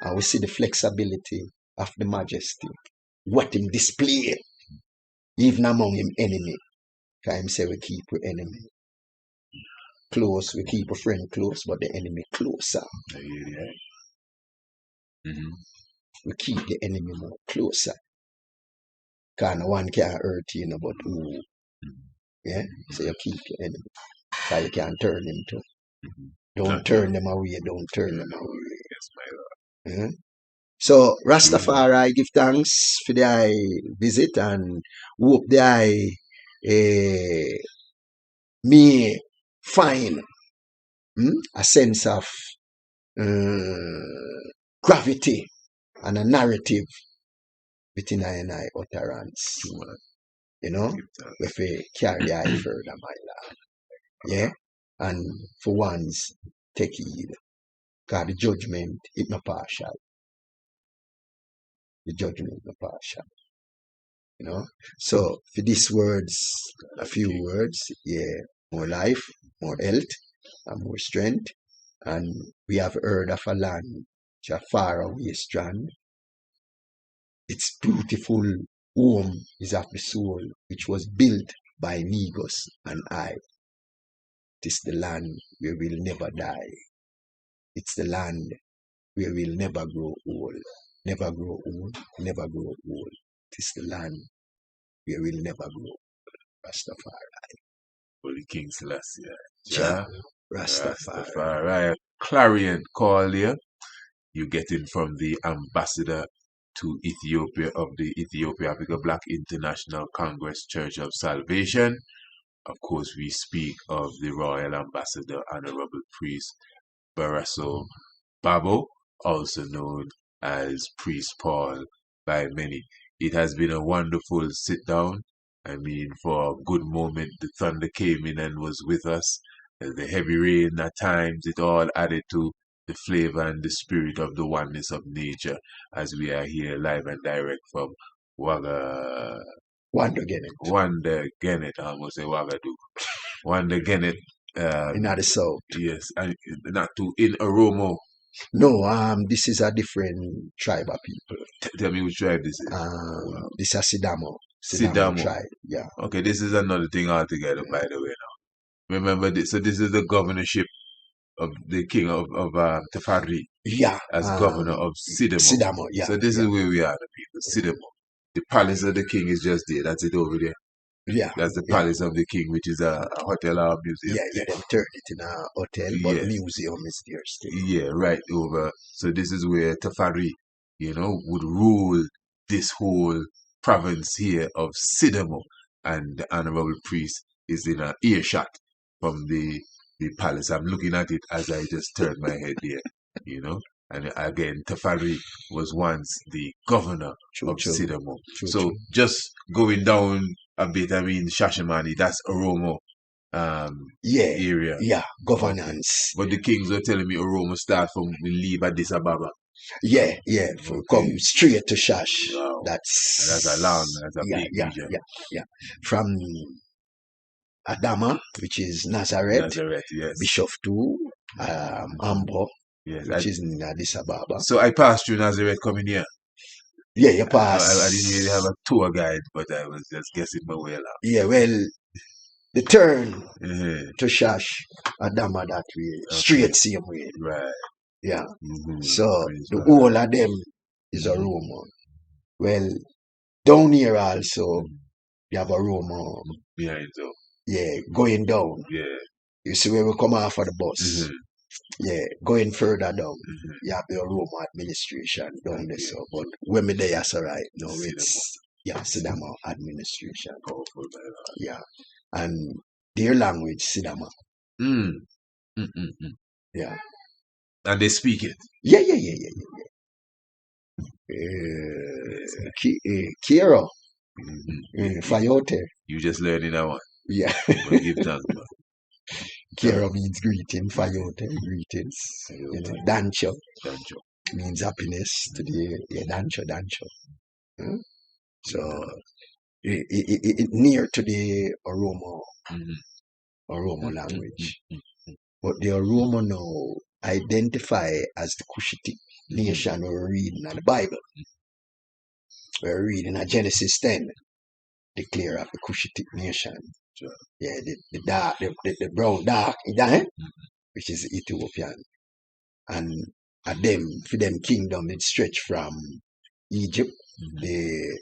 and we see the flexibility of the Majesty. What Him display, even among Him enemy. Because Him say we keep our enemy close, we keep a friend close, but the enemy closer. We keep the enemy more closer. Because no one can hurt you, but who? Yeah? So you keep your enemy. Because you can't turn him to. Don't turn them away, don't turn them away. Yes, my Lord. Yeah? So Rastafari give thanks for the visit and hope the may find a sense of gravity and a narrative within I and I utterance. If we carry I further, my lord. Yeah? And for once, take heed. Because the judgment is not partial. The judgment is not partial. So for these words, a few words, more life, more health, and more strength. And we have heard of a land, a far away strand. Its beautiful home is of the soul, which was built by Negos and I. It is the land where we'll never die. It's the land where we'll never grow old. Never grow old, never grow old. It is the land where we'll never grow old. Rastafari. Holy King Selassie. Ja, Rastafari. Clarion call here. You getting from the ambassador to Ethiopia of the Ethiopia Africa Black International Congress Church of Salvation. Of course, we speak of the Royal Ambassador, Honorable Priest Bariso Babu, also known as Priest Paul by many. It has been a wonderful sit down. I mean, for a good moment, the thunder came in and was with us. The heavy rain at times, it all added to the flavor and the spirit of the oneness of nature as we are here live and direct from Wonder Genet. I almost say Wagadu. Wanda Genet. In the south. Yes, and not too in Oromo. No, this is a different tribe of people. Tell me which tribe this is. Wow. This is Sidamo. Sidamo tribe. Yeah. Okay, this is another thing altogether, by the way. Now, remember this. So this is the governorship of the king of Tafari. Yeah. As governor of Sidamo. Sidamo. Yeah. So this is where we are, the people. Sidamo. The palace of the king is just there. That's it over there. Yeah. That's the palace of the king, which is a hotel or a museum. Yeah, them turned it in a hotel, but museum is there still. Yeah, right over. So this is where Tafari, would rule this whole province here of Sidamo, and the honorable priest is in an earshot from the palace. I'm looking at it as I just turned my head there, And again, Tafari was once the governor of Sidamo. So just going down a bit, I mean, Shashamani, that's Oromo area. Yeah, governance. But the kings were telling me Oromo start from we leave Addis Ababa. Yeah, come straight to Shash. Wow. That's a big region. Yeah. From Adama, which is Nazareth, yes. Bishop to Ambo, yes, which is in Addis Ababa. So I passed through Nazareth coming here. Yeah, you passed. I didn't really have a tour guide, but I was just guessing my way along. Yeah, well, the turn to Shash, Adama that way, straight same way. Right. Yeah. So the whole of them is a Roman. Well, down here also, you have a Roman. Behind so. Yeah, going down. Yeah. You see where we come off of the bus. Yeah, going further down, you have the Roma administration down there. So, but when me there, so right now it's Sidama administration. Powerful, yeah, and their language Sidama. Yeah, and they speak it. Yeah. Kiro, Fayote. You just learning that one. Yeah. But give thanks, man. Kiro means greeting, Fayote, greetings. Dancho means happiness today. Yeah, Dancho. So it near to the Oromo language. But the Oromo now identify as the Cushitic nation we're reading in the Bible. We're reading at Genesis 10, declare of the Cushitic nation. Sure. Yeah, the dark, the brown dark, which is Ethiopian. And at them, for them kingdom, it stretched from Egypt, the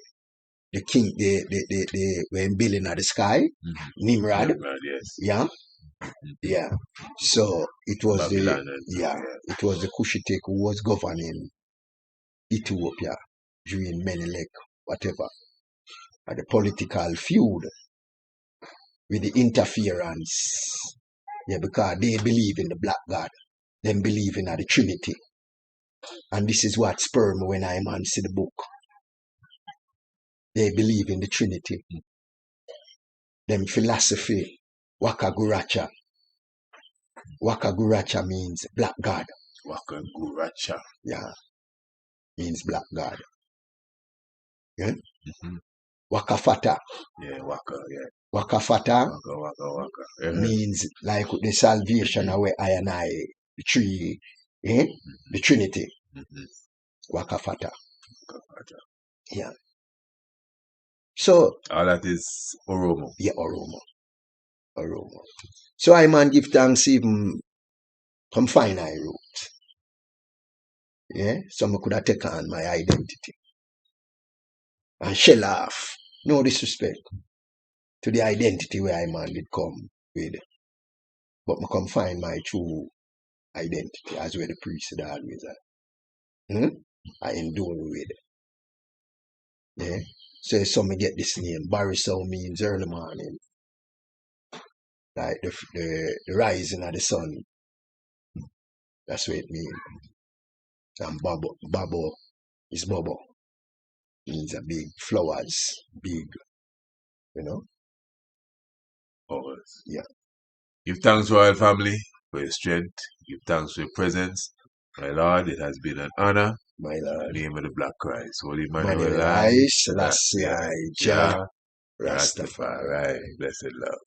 king, the when building at the sky, Nimrod, yes. Yeah. So it was Babylon, it was the Cushitic who was governing Ethiopia during Menelik, whatever. And the political feud with the interference. Yeah, because they believe in the black God. Them believe in the Trinity. And this is what spurred me when I see the book. They believe in the Trinity. Them philosophy, Wakaguracha. Wakaguracha means black God. Wakaguracha. Yeah. Means black God. Yeah? Wakafata. Yeah, Waka, yeah. Wakafata Waka. Means like the salvation away I and I, the tree, the Trinity. Wakafata. Yeah. So all that is Oromo. Yeah, Oromo. So I man give thanks even from fine I wrote. Yeah, some could have taken on my identity. And shell off. No disrespect to the identity where I man did come with. But I come find my true identity as where the priest always are. I endure with it. Yeah. So some get this name. Bariso means early morning. Like the rising of the sun. That's what it means. And Babu is Babu. means a big flowers, big, you know. Always. Yeah. Give thanks, royal family, for your strength. Give thanks for your presence. My Lord, it has been an honor. My In the Lord. name of the Black Christ, Holy Manuel Emmanuel, I, Selassie I, Jah, Rastafari, Rastafari. blessed love.